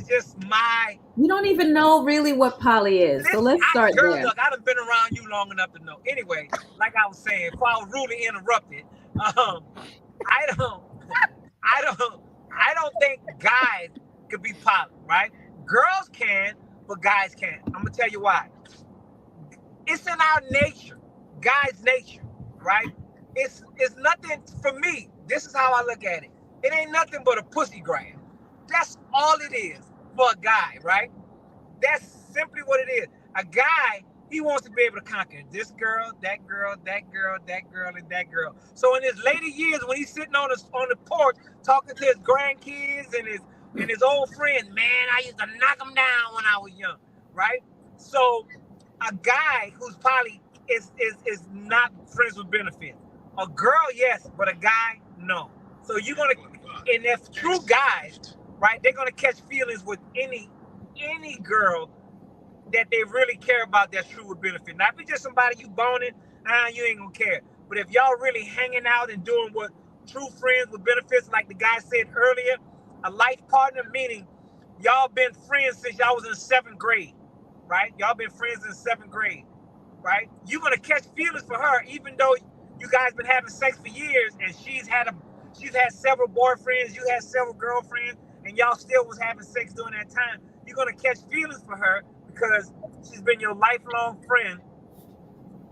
just my. You don't even know really what poly is. So let's start Girl, there. look, I've been around you long enough to know. Anyway, like I was saying, if I was rudely interrupted, I don't, I don't think guys could be poly, right? Girls can, but guys can't. I'm gonna tell you why. It's in our nature, guys' nature, right? It's nothing for me. This is how I look at it. It ain't nothing but a pussy grab. That's all it is for a guy, right? That's simply what it is. A guy, he wants to be able to conquer this girl, that girl, that girl, that girl, and that girl. So in his later years, when he's sitting on the porch talking to his grandkids and his old friends, man, I used to knock them down when I was young, right? So a guy who's poly is not friends with benefits. A girl, yes, but a guy, no. So you're gonna, and if true guys, right, they're gonna catch feelings with any girl that they really care about that's true with benefit. Now, if it's just somebody you boning, you ain't gonna care. But if y'all really hanging out and doing what true friends with benefits, like the guy said earlier, a life partner, meaning y'all been friends since y'all was in 7th grade, right? Y'all been friends in 7th grade, right? You're gonna catch feelings for her, even though you guys been having sex for years, and she's had several boyfriends, you had several girlfriends, and y'all still was having sex during that time. You're gonna catch feelings for her because she's been your lifelong friend,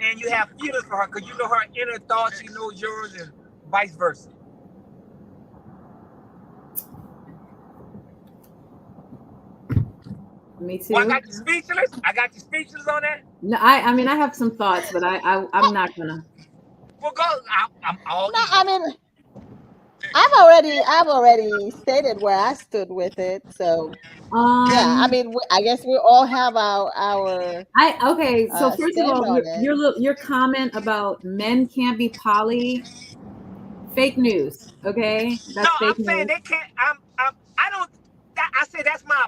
and you have feelings for her because you know her inner thoughts, she knows yours, and vice versa. Me too. Well, I got you speechless on that. No, I mean I have some thoughts, but I'm not gonna. Well, go. I'm all. No, I mean, I've already stated where I stood with it. So yeah, I mean, I guess we all have our Okay. So first of stand all, on it. your comment about men can't be poly, fake news. Okay, No, that's fake I'm saying news. they can't. I don't. I say that's my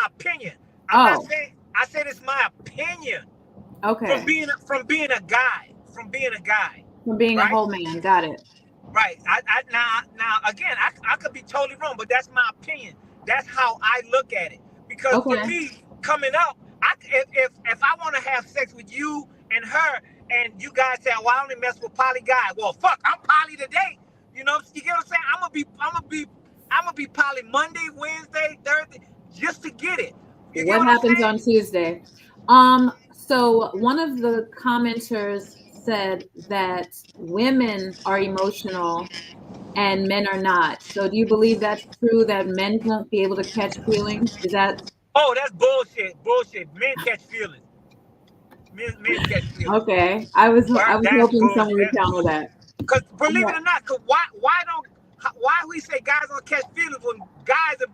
opinion. I'm not Oh, saying. I said it's my opinion. Okay. From being a guy, from being a guy, From being a right? whole man. Got it. Right. Now again, I could be totally wrong, but that's my opinion. That's how I look at it. Because for Okay. me, coming up, if I want to have sex with you and her, and you guys say, "Well, I only mess with poly guys," well, fuck, I'm poly today. You know, you get what I'm saying? I'm gonna be poly Monday, Wednesday, Thursday, just to get it. You get What what I'm happens on saying? Tuesday? So one of the commenters said that women are emotional and men are not. So do you believe that's true that men won't be able to catch feelings? Is that Oh, that's bullshit. Bullshit. Men catch feelings. Men catch feelings. okay? I was That's hoping bullshit. someone would That's counter bullshit. that. Cause believe Yeah, it or not, cause why we say guys don't catch feelings when guys are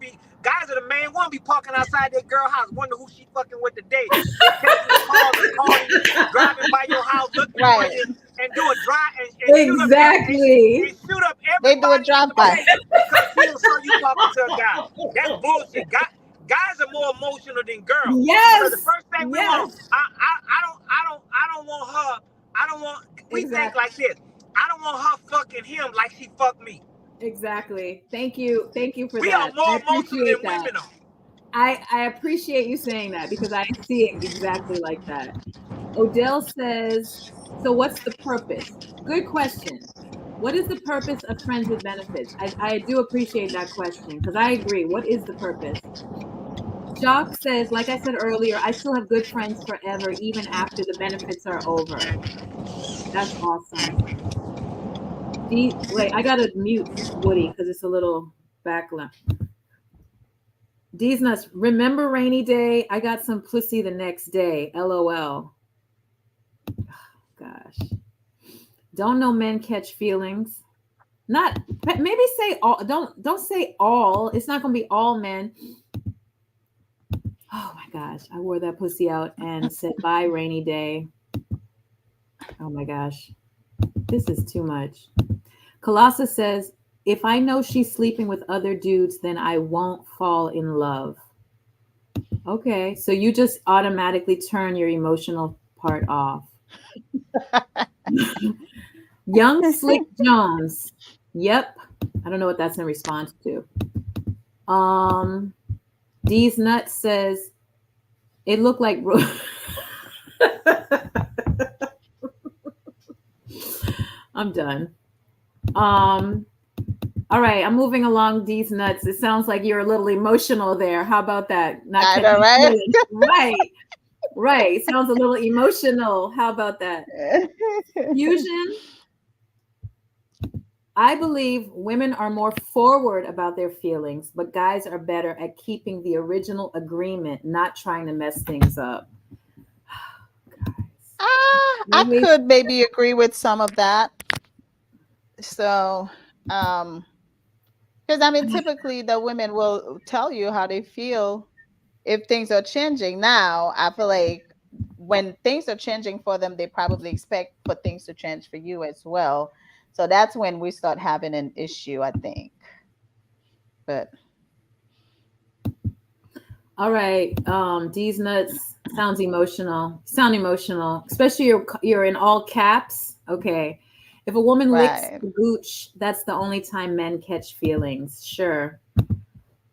the main one be parking outside their girl house, wonder who she fucking with today. They texting the calls or calling you, driving by your house looking for Right. you, and do a drive and shoot up exactly. and shoot up They do a everybody in the drive-by. place because he don't saw you talking to a guy. That's bullshit. Guys are more emotional than girls because the Yes, first thing we yes, want, I don't want her. I don't want. We think exactly. like this. I don't want her fucking him like she fucked me. Exactly. Thank you for We are that. I more emotional appreciate than that. women are. I appreciate you saying that because I see it exactly like that. Odell says, so what's the purpose? Good question. What is the purpose of friends with benefits? I do appreciate that question because I agree. What is the purpose? Jock says, like I said earlier, I still have good friends forever, even after the benefits are over. That's awesome. Wait, I gotta mute Woody because it's a little background. D's nuts. Remember rainy day? I got some pussy the next day. LOL. Gosh. Don't know men catch feelings. Not maybe say all. Don't say all. It's not gonna be all men. Oh my gosh. I wore that pussy out and said bye rainy day. Oh my gosh. This is too much. Colossus says, if I know she's sleeping with other dudes, then I won't fall in love. Okay, so you just automatically turn your emotional part off. Young Slick Jones. Yep. I don't know what that's in response to. D's Nuts says it looked like I'm done. All right, I'm moving along D's Nuts. It sounds like you're a little emotional there. How about that? Not I catching know, right? feelings. Right. Sounds a little emotional. How about that? Fusion. I believe women are more forward about their feelings, but guys are better at keeping the original agreement, not trying to mess things up. I Really? could maybe agree with some of that. So, because I mean, typically the women will tell you how they feel if things are changing. Now, I feel like when things are changing for them, they probably expect for things to change for you as well. So that's when we start having an issue, I think. But All right. D's Nuts sounds emotional. Sound emotional, especially you're in all caps. Okay. If a woman licks right. the gooch, that's the only time men catch feelings. Sure.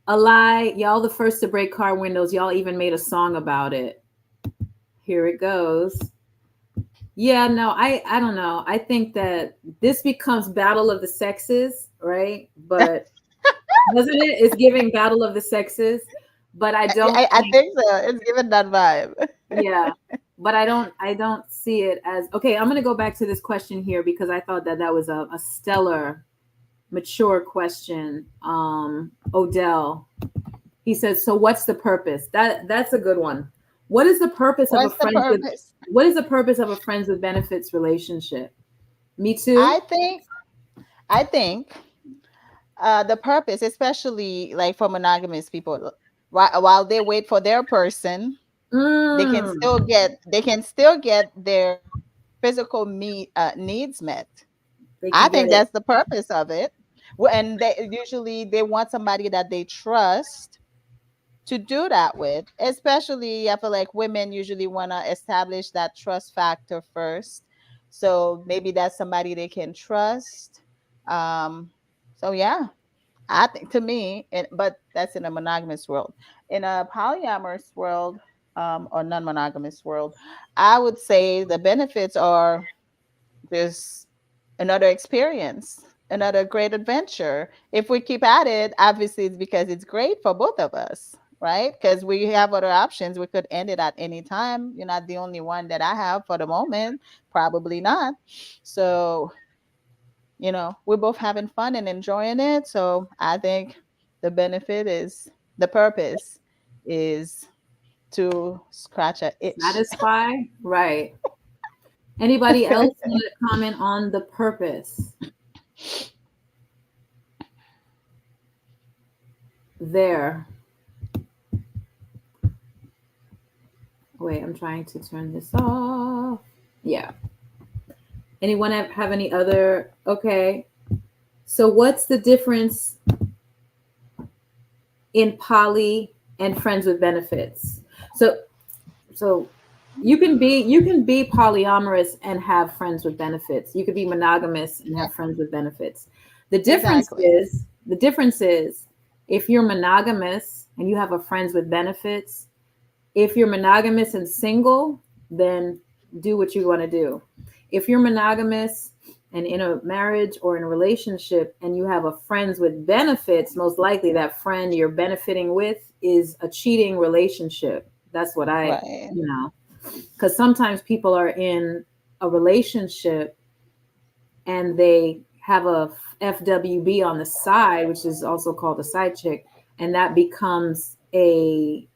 A lie. Y'all the first to break car windows. Y'all even made a song about it. Here it goes. Yeah, no, I don't know. I think that this becomes battle of the sexes, right? But doesn't it? It's giving battle of the sexes. But I don't I think, think so. It's given that vibe. yeah. But I don't see it as okay. I'm gonna go back to this question here because I thought that was a stellar, mature question. Odell, he says, so what's the purpose? That's a good one. What is the purpose of a What's the friends with purpose? what is the purpose of a friends with benefits relationship? Me I too. think I think the purpose, especially like for monogamous people, while they wait for their person, Mm, they can still get their physical needs met. they I can get think it. that's the purpose of it. And they usually they want somebody that they trust to do that with. Especially, I feel like women usually want to establish that trust factor first. So maybe that's somebody they can trust. Um, so yeah, I think to me, but that's in a monogamous world. In a polyamorous world, or non-monogamous world, I would say the benefits are there's another experience, another great adventure. If we keep at it, obviously it's because it's great for both of us, right? Because we have other options. We could end it at any time. You're not the only one that I have for the moment. Probably not. So, we're both having fun and enjoying it. So I think the benefit is the purpose is to scratch a itch. Satisfy, right? Anybody else want to comment on the purpose? There. Wait, I'm trying to turn this off. Yeah. Anyone have any other? Okay. So what's the difference in poly and friends with benefits? So you can be polyamorous and have friends with benefits. You could be monogamous and have friends with benefits. The difference is if you're monogamous and you have a friends with benefits, if you're monogamous and single, then do what you want to do. If you're monogamous and in a marriage or in a relationship and you have a friends with benefits, most likely that friend you're benefiting with is a cheating relationship. That's what because sometimes people are in a relationship and they have a FWB on the side, which is also called a side chick, and that becomes a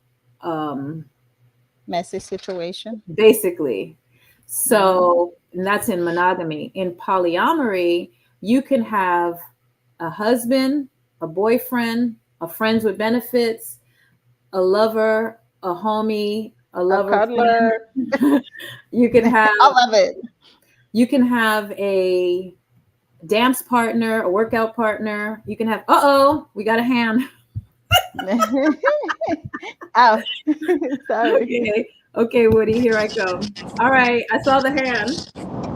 messy situation. Basically. So and that's in monogamy. In polyamory, you can have a husband, a boyfriend, a friends with benefits, a lover, a homie, a lover, a cuddler. You can have I love it. You can have a dance partner, a workout partner. You can have we got a hand. Oh, sorry. Okay, Woody, here I come. All right, I saw the hand.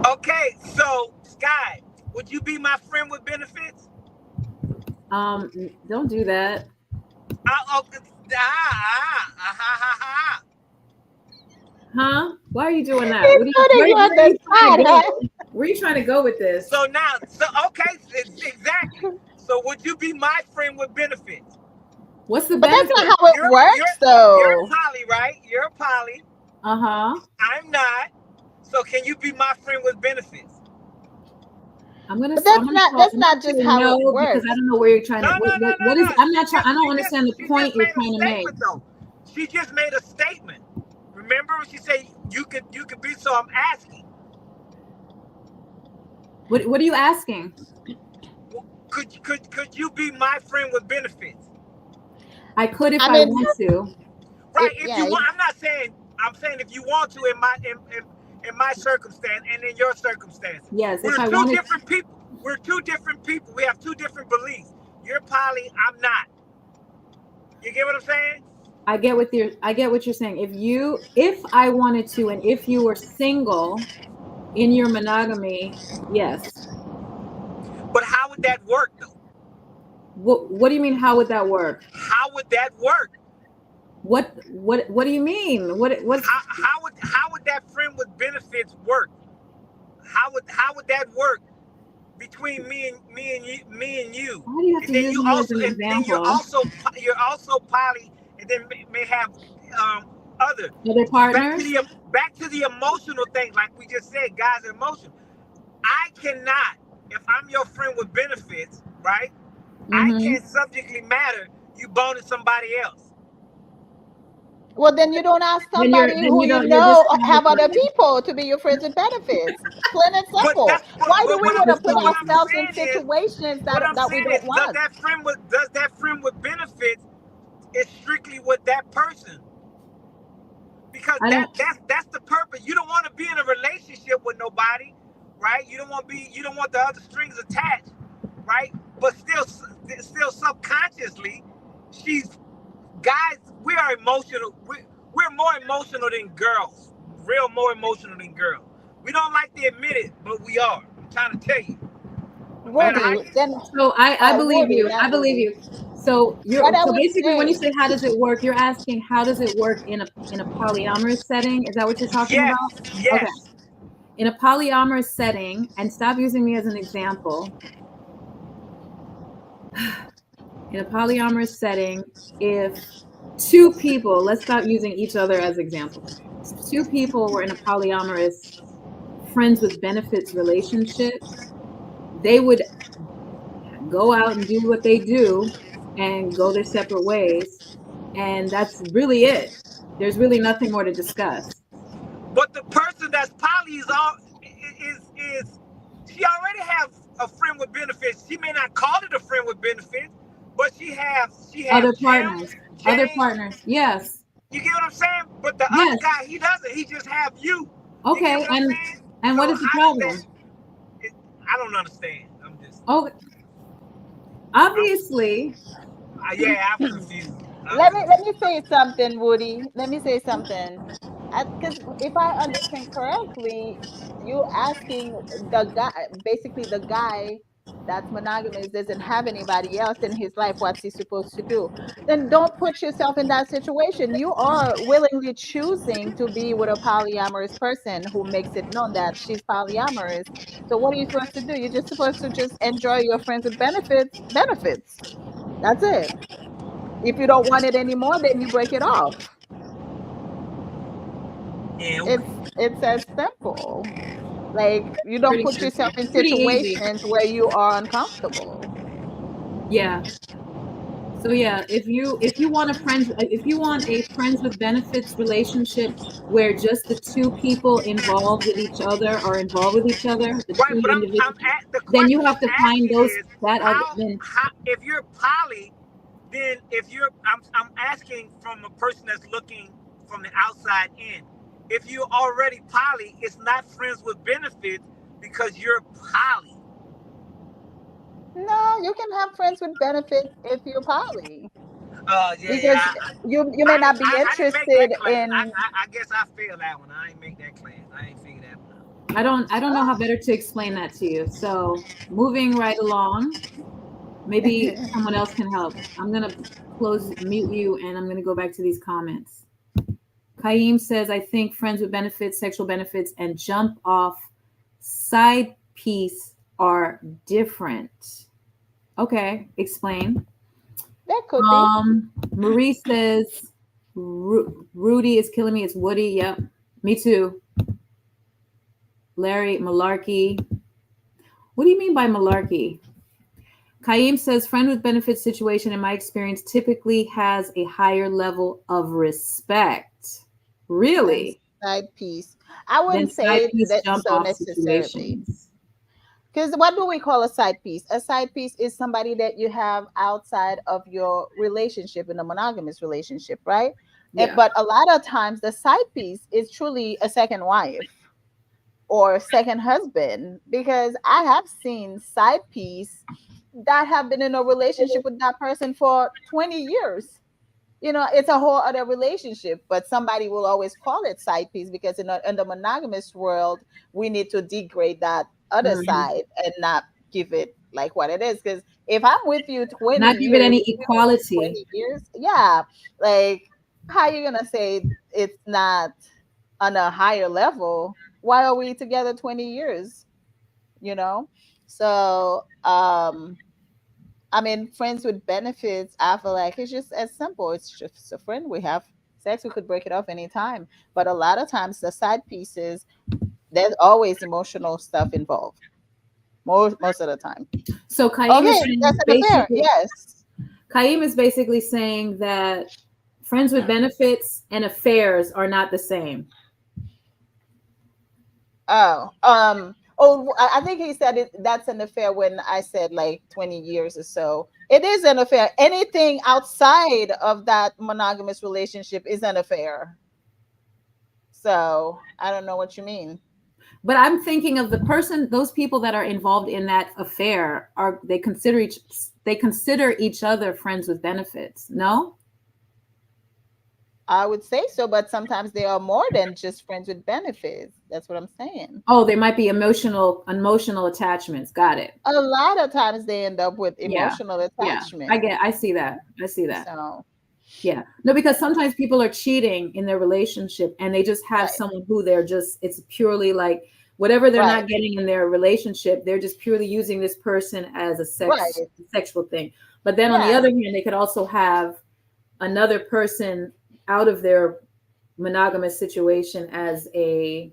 Okay, so Sky, would you be my friend with benefits? Don't do that. Huh? Why are you doing that? Where are you trying to go with this? Okay, exactly. So would you be my friend with benefits? What's the benefit? That's not how it works, though. You're poly, right? You're poly. Uh-huh. I'm not. So can you be my friend with benefits? But that's not just how it works. Because I don't know where you're trying to. I don't understand the point you're trying to make. Though. She just made a statement. Remember, she said you could be. So I'm asking. What are you asking? Could you be my friend with benefits? I could if I want to. Right. If you want, I'm not saying. I'm saying if you want to in my circumstance and in your circumstance. Yes. We're two different people. We're two different people. We have two different beliefs. You're poly. I'm not. You get what I'm saying? I get what you're saying. If I wanted to, and if you were single in your monogamy, yes. But how would that work, though? What do you mean? How would that work? How would that work? What do you mean? How would that friend with benefits work? How would that work between me and you? Why do you have to use me as an example? You're also poly, and then may have other partners. Back to the emotional thing, like we just said, guys are emotional. I cannot, if I'm your friend with benefits, right? I can't subjectly matter you boning somebody else. Well, then you don't ask somebody who you know have other people to be your friends with benefits. Plain and simple. Why do we want to put ourselves in situations that we don't want? Does that friend with benefits is strictly with that person? Because that's the purpose. You don't want to be in a relationship with nobody, right? You don't want the other strings attached, right? But still subconsciously, she's guys, we are emotional. We're more emotional than girls. Real more emotional than girls. We don't like to admit it, but we are. I'm trying to tell you. No matter how Woody, you, then So I believe Woody, you. I not believe Woody. you. So What I so would basically when you say, say how does it work, you're asking how does it work in a polyamorous setting? Is that what you're talking yes, about? Okay. yes. In a polyamorous setting, and stop using me as an example. In a polyamorous setting, if two people, let's stop using each other as examples. If two people were in a polyamorous friends with benefits relationship, they would go out and do what they do and go their separate ways. And that's really it. There's really nothing more to discuss. But the person that's poly is she already have a friend with benefits. She may not call it a friend with benefits, but she have Other Jim, partners, other James. partners. Yes. You get what I'm saying? But the other Yes. guy, he doesn't. He just have you. You get Okay. what I'm saying? And So what is the how does problem? that? I don't understand. Oh, obviously. Yeah, I'm confused. let me say something, Woody. Let me say something. Because if I understand correctly, you asking the guy, basically the guy that's monogamous doesn't have anybody else in his life. What's he supposed to do? Then don't put yourself in that situation. You are willingly choosing to be with a polyamorous person who makes it known that she's polyamorous. So what are you supposed to do? You're just supposed to just enjoy your friends with benefits. Benefits. That's it. If you don't want it anymore, then you break it off. Yeah, It's as simple. Like you don't Pretty put simple. yourself in Pretty easy. situations where you are uncomfortable. Yeah. So yeah, if you want a friends with benefits relationship where just the two people involved with each other are involved with each other, the right. two But I'm individuals, at the then you question have I'm to find asking those is that other how then if you're poly, then if you're I'm asking from a person that's looking from the outside in. If you're already poly, it's not friends with benefits because you're poly. No, you can have friends with benefits if you're poly. Yeah. Because you may not be I didn't make that interested class. in. I guess I failed that one. I didn't make that class. I ain't figured that one out. I don't know how better to explain that to you. So moving right along, maybe someone else can help. I'm gonna mute you, and I'm gonna go back to these comments. Kaim says, I think friends with benefits, sexual benefits, and jump off side piece are different. Okay, explain. That could be. Marie says, Rudy is killing me. It's Woody. Yep. Me too. Larry, malarkey. What do you mean by malarkey? Kaim says, friend with benefits situation, in my experience, typically has a higher level of respect. Then Really? side piece. I Then wouldn't side say piece that jump so off necessarily. situations. Because what do we call a side piece? A side piece is somebody that you have outside of your relationship in a monogamous relationship, right? Yeah. But a lot of times the side piece is truly a second wife or second husband, because I have seen side piece that have been in a relationship with that person for 20 years. It's a whole other relationship, but somebody will always call it side piece because in the monogamous world, we need to degrade that other Mhm. side and not give it like what it is. Because if I'm with you 20 Not give it years, any if we've been with equality. 20 years, yeah, like how you gonna say it's not on a higher level? Why are we together 20 years? You know? So I mean, friends with benefits, I feel like it's just as simple. It's just a friend we have. Sex, we could break it off anytime. But a lot of times, the side pieces, there's always emotional stuff involved. Most of the time. So Kaim is Okay, saying that's an affair. basically, Yes. Kaim is basically saying that friends with benefits and affairs are not the same. I think he said it. That's an affair when I said like 20 years or so. It is an affair. Anything outside of that monogamous relationship is an affair. So I don't know what you mean. But I'm thinking of those people that are involved in that affair they consider each other friends with benefits. No? I would say so, but sometimes they are more than just friends with benefits. That's what I'm saying. Oh, there might be emotional attachments. Got it. A lot of times they end up with Yeah. emotional Yeah. attachment. I see that. I see that. So, Yeah. No, because sometimes people are cheating in their relationship and they just have right, someone who it's purely like whatever they're right, not getting in their relationship, they're just purely using this person as a right. sexual thing. But then on the Yeah, other hand, they could also have another person out of their monogamous situation as a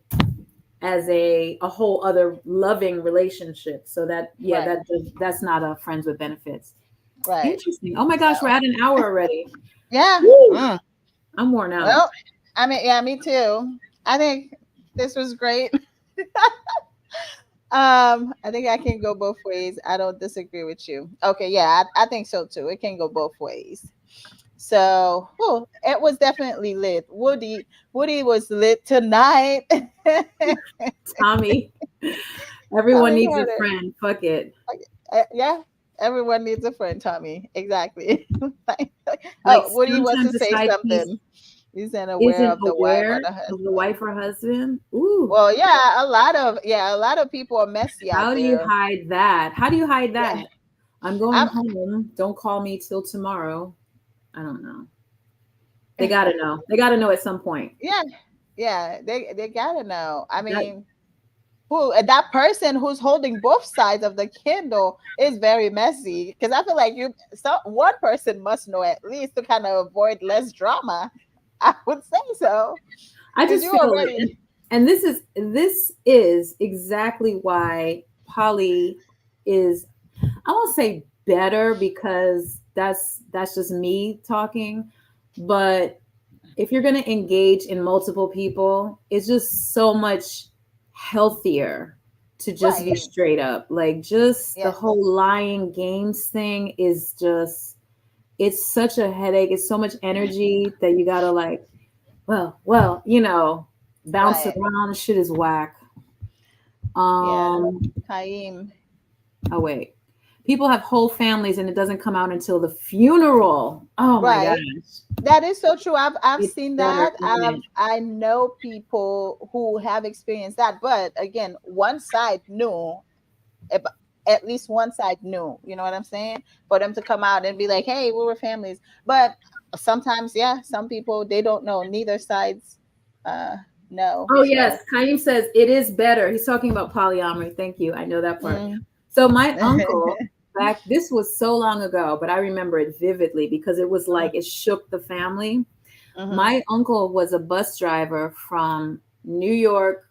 whole other loving relationship. So right, that's not a friends with benefits. right. Interesting. Oh my gosh, we're So, at an hour already. yeah. Woo, Mm. I'm worn out. Well, I mean, yeah, me too. I think this was great. I think I can go both ways. I don't disagree with you. Okay, yeah, I think so too. It can go both ways. So, oh, it was definitely lit. Woody was lit tonight. Tommy, everyone Tommy needs a had it. friend. Fuck it. Yeah, everyone needs a friend, Tommy. Exactly. Like Oh, Woody wants sometimes to the say side piece something. He's unaware isn't of the wife or aware the of the wife husband. or husband. Ooh, Well, yeah, a lot of people are messy out how do you there. hide that? How do you hide Yeah, that? I'm going I'm. home. Don't call me till tomorrow. I don't know. They gotta know. They gotta know at some point. Yeah, yeah, they gotta know. I That mean, who that person who's holding both sides of the candle is very messy because I feel like one person must know at least to kind of avoid less drama. I would say so I because just you feel like, already and this is exactly why poly is, I won't say better because that's just me talking, but if you're going to engage in multiple people, it's just so much healthier to just be right. straight up. Like just the Yes, whole lying games thing is just, it's such a headache. It's so much energy that you got to like, bounce right. around. Shit is whack. Yeah, Um, Kaim. oh wait. People have whole families and it doesn't come out until the funeral. Oh my Right. gosh. That is so true. I've It's seen better, that. isn't it? I know people who have experienced that, but again, one side knew ab- at least one side knew, you know what I'm saying? For them to come out and be like, hey, we were families. But sometimes, yeah, some people they don't know. Neither sides uh know. Oh yes, So Kaim says it is better. He's talking about polyamory. Thank you. I know that part. mm. So my uncle this was so long ago, but I remember it vividly because it was like it shook the family. Hmm. My uncle was a bus driver from New York.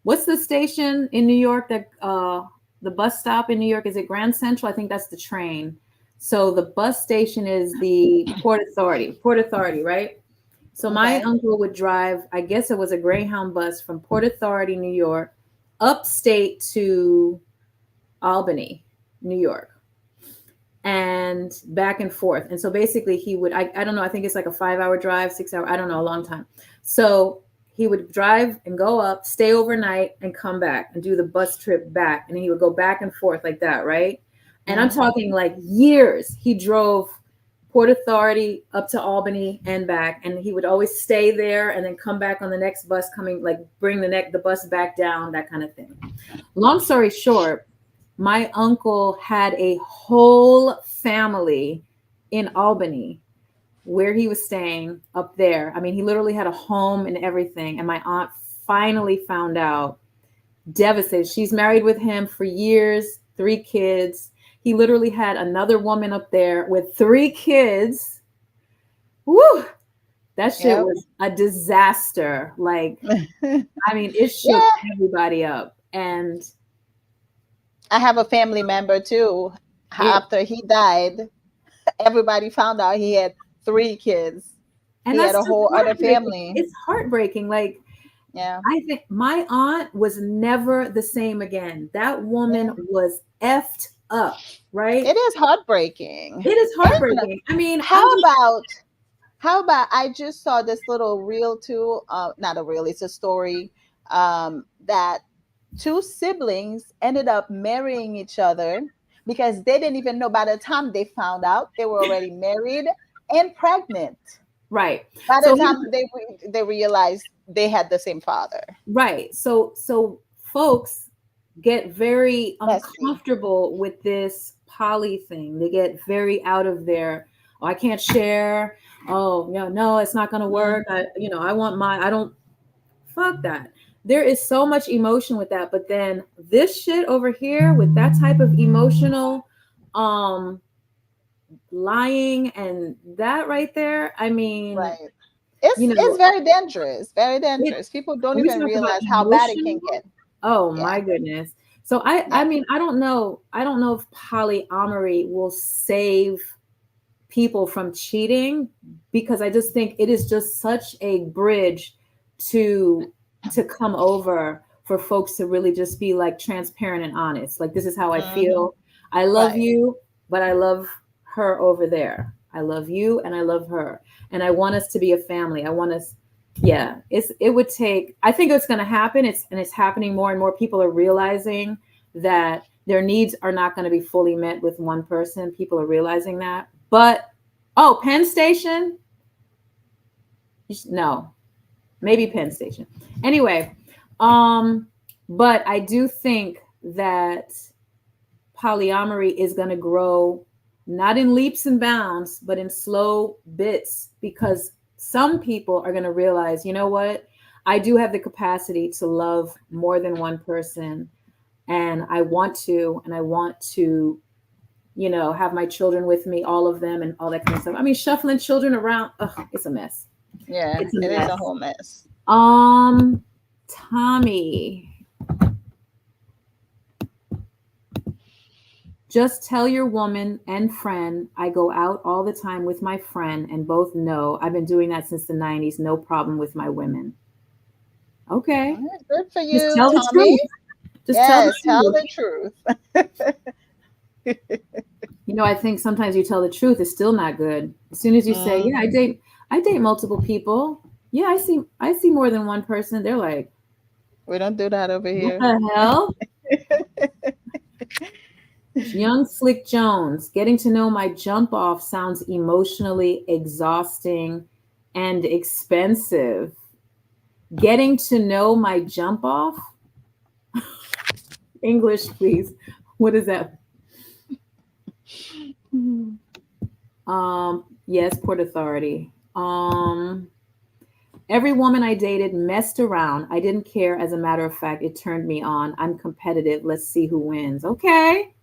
What's the station in New York that the bus stop in New York? Is it Grand Central? I think that's the train. So the bus station is the Port Authority, right? So my Okay. uncle would drive, I guess it was a Greyhound bus from Port Authority, New York, upstate to Albany, New York, and back and forth. And so basically he would, I don't know, I think it's like a 5 hour drive, 6 hour, I don't know, a long time. So he would drive and go up, stay overnight and come back and do the bus trip back. And he would go back and forth like that, right? And I'm Hmm. talking like years. He drove Port Authority up to Albany and back, and he would always stay there and then come back on the next bus coming, like bring the bus back down, that kind of thing. Long story short, my uncle had a whole family in Albany where he was staying up there. I mean, he literally had a home and everything. And my aunt finally found out, devastated. She's married with him for years, 3 kids. He literally had another woman up there with 3 kids. Woo! That shit Yep. was a disaster. Like, I mean, it shook Yeah. everybody up. And I have a family member too. it After he died, everybody found out he had 3 kids. and He had that's a just whole other heartbreaking. family. It's heartbreaking. Like, Yeah. I think my aunt was never the same again. That woman Yeah. was effed up, right? It is heartbreaking. It is And heartbreaking. I mean, I'm how just about I just saw this little reel too, not a reel, it's a story, that two siblings ended up marrying each other because they didn't even know by the time they found out they were already married and pregnant. Right. By the So time they realized they had the same father. right. So folks get very Messy. uncomfortable with this poly thing. They get very out of their, oh, I can't share. Oh, no, it's not gonna work. I want my, I don't, fuck that. There is so much emotion with that. But then this shit over here with that type of emotional lying and that right there, I mean, Right. It's very dangerous. Very it, dangerous. People don't when we even talk about realize how bad it can emotional, get. oh Yeah. my goodness. So I Yeah. mean, I don't know if polyamory will save people from cheating, because I just think it is just such a bridge to come over for folks to really just be like transparent and honest. Like, this is how I feel. I love Right. you, but I love her over there. I love you and I love her. And I want us to be a family. I want us, yeah, it would take, I think it's going to happen. It's happening more and more. People are realizing that their needs are not going to be fully met with one person. People are realizing that. But, oh, Penn Station? No, maybe Penn Station. Anyway, but I do think that polyamory is going to grow, not in leaps and bounds, but in slow bits, because some people are going to realize, you know what? I do have the capacity to love more than one person, and I want to, have my children with me, all of them, and all that kind of stuff. I mean, shuffling children around, it's a mess. Yeah. It's a It is mess. a whole mess. Tommy, just tell your woman and friend I go out all the time with my friend, and both know I've been doing that since the 90s. No problem with my women. Okay. All right, good for Just you, tell the Tommy. truth. Just Yes, tell tell the the truth. I think sometimes you tell the truth is still not good. As soon as you say, yeah, I date multiple people. Yeah, I see more than one person. They're like, We don't do that over what here. the hell? Young Slick Jones, getting to know my jump off sounds emotionally exhausting and expensive. Getting to know my jump off? English, please. What is that? Yes, Port Authority. Every woman I dated messed around. I didn't care. As a matter of fact, it turned me on. I'm competitive. Let's see who wins. Okay.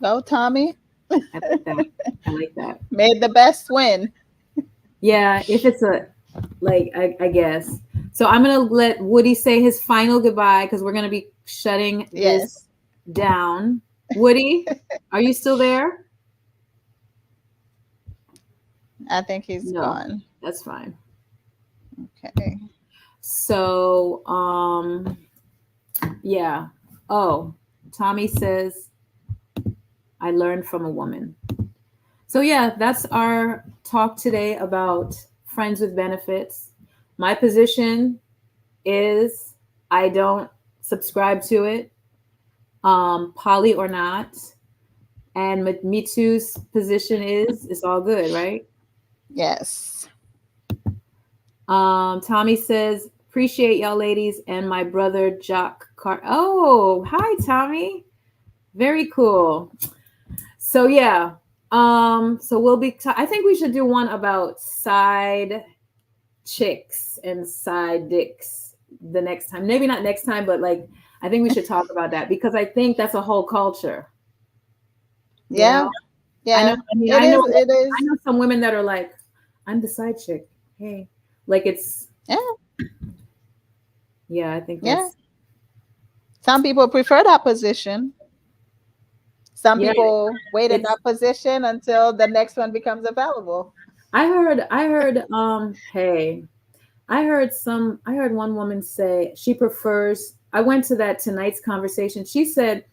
Go, Tommy. I like that. I like that. Made the best win. Yeah, if it's I guess. So I'm gonna let Woody say his final goodbye, because we're gonna be shutting this Yes. down. Woody, are you still there? I think he's No. gone. That's fine. Okay. So, yeah. Oh, Tommy says, I learned from a woman. So, yeah, that's our talk today about friends with benefits. My position is I don't subscribe to it, poly or not. And Me Too's position is it's all good, right? Yes. Tommy says, appreciate y'all ladies and my brother Jock Car. Oh, hi Tommy. Very cool. So yeah. So we'll be I think we should do one about side chicks and side dicks the next time. Maybe not next time, but like I think we should talk about that, because I think that's a whole culture. Yeah. You know? Yeah. I know It some women that are like, I'm the side chick. Hey. Like it's Yeah. I think that's Some people prefer that position. Some Yeah, people wait in it's- that position until the next one becomes available. I heard hey, I heard one woman say she prefers, I went to that tonight's conversation. She said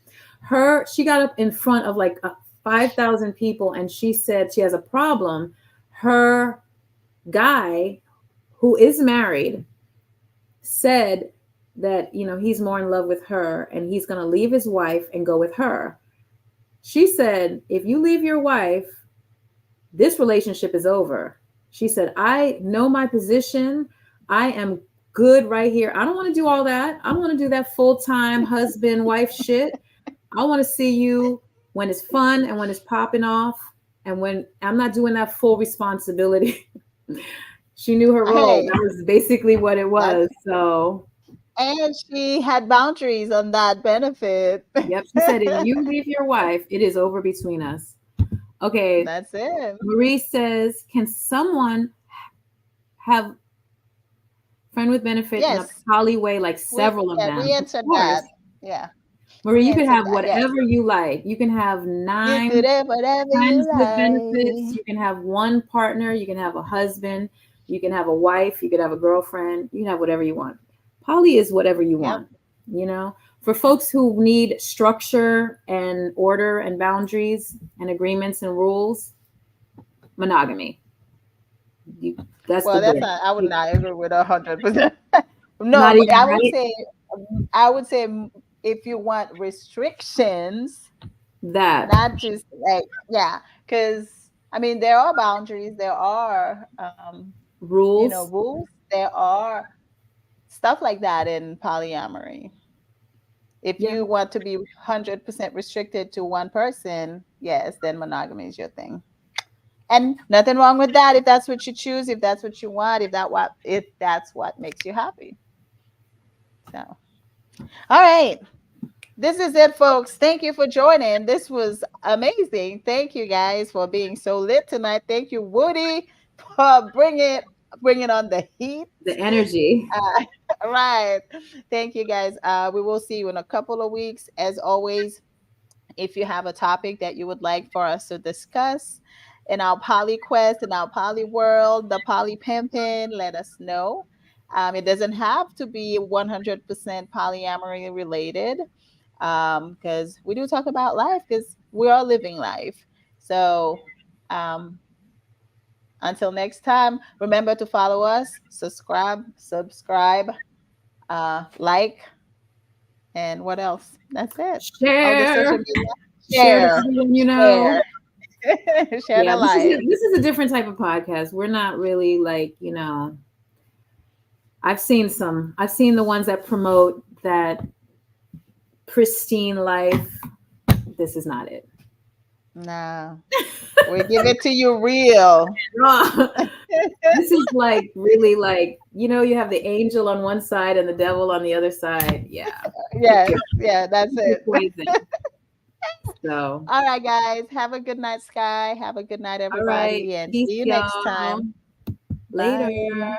she got up in front of like 5,000 people, and she said she has a problem. Her guy, who is married, said that, he's more in love with her and he's going to leave his wife and go with her. She said, if you leave your wife, this relationship is over. She said, I know my position. I am good right here. I don't want to do all that. I don't want to do that full-time husband, wife shit. I want to see you when it's fun and when it's popping off. And when I'm not doing that full responsibility. She knew her role. Hey, That was basically what it that's was. So, and she had boundaries on that benefit. yep. She said, if you leave your wife, it is over between us. Okay. That's it. Marie says, can someone have friend with benefit in a Yes, poly way, like several of we them? Of answered course. that. Yeah, Marie, we you can answered have that. Yes, whatever you like. You can have you 9 could have whatever you friends with benefits. like. You can have one partner. You can have a husband. You can have a wife. You could have a girlfriend. You can have whatever you want. Poly is whatever you Yep. want, you know? For folks who need structure and order and boundaries and agreements and rules, monogamy. That's the Well, that's best. not. I would not agree with 100%. No, Not but even right. I would say, if you want restrictions, That not just like, yeah, because I mean there are boundaries, there are rules. rules, there are stuff like that in polyamory. If Yeah. you want to be 100% restricted to one person, yes, then monogamy is your thing. And nothing wrong with that if that's what you choose, if that's what you want, if that's what makes you happy. So, all right. This is it, folks. Thank you for joining. This was amazing. Thank you guys for being so lit tonight. Thank you, Woody, for bringing on the heat. The energy. Right. Thank you, guys. We will see you in a couple of weeks. As always, if you have a topic that you would like for us to discuss in our poly quest, in our poly world, the poly pimpin, let us know. It doesn't have to be 100% polyamory related, because we do talk about life because we are living life. So, um, until next time, remember to follow us, subscribe, like, and what else? That's it. Oh, the Share. social media. Share to Share, everyone you know. share, share Yeah, the light. this is a different type of podcast. We're not really like, I've seen the ones that promote that pristine life. This is not it. No, we give it to you real. This is like really like, you have the angel on one side and the devil on the other side. Yeah. Yes, yeah, that's it. Poison. So, All right, guys. Have a good night, Sky. Have a good night, all right. everybody, and Peace, see you next y'all. time. Later. Bye.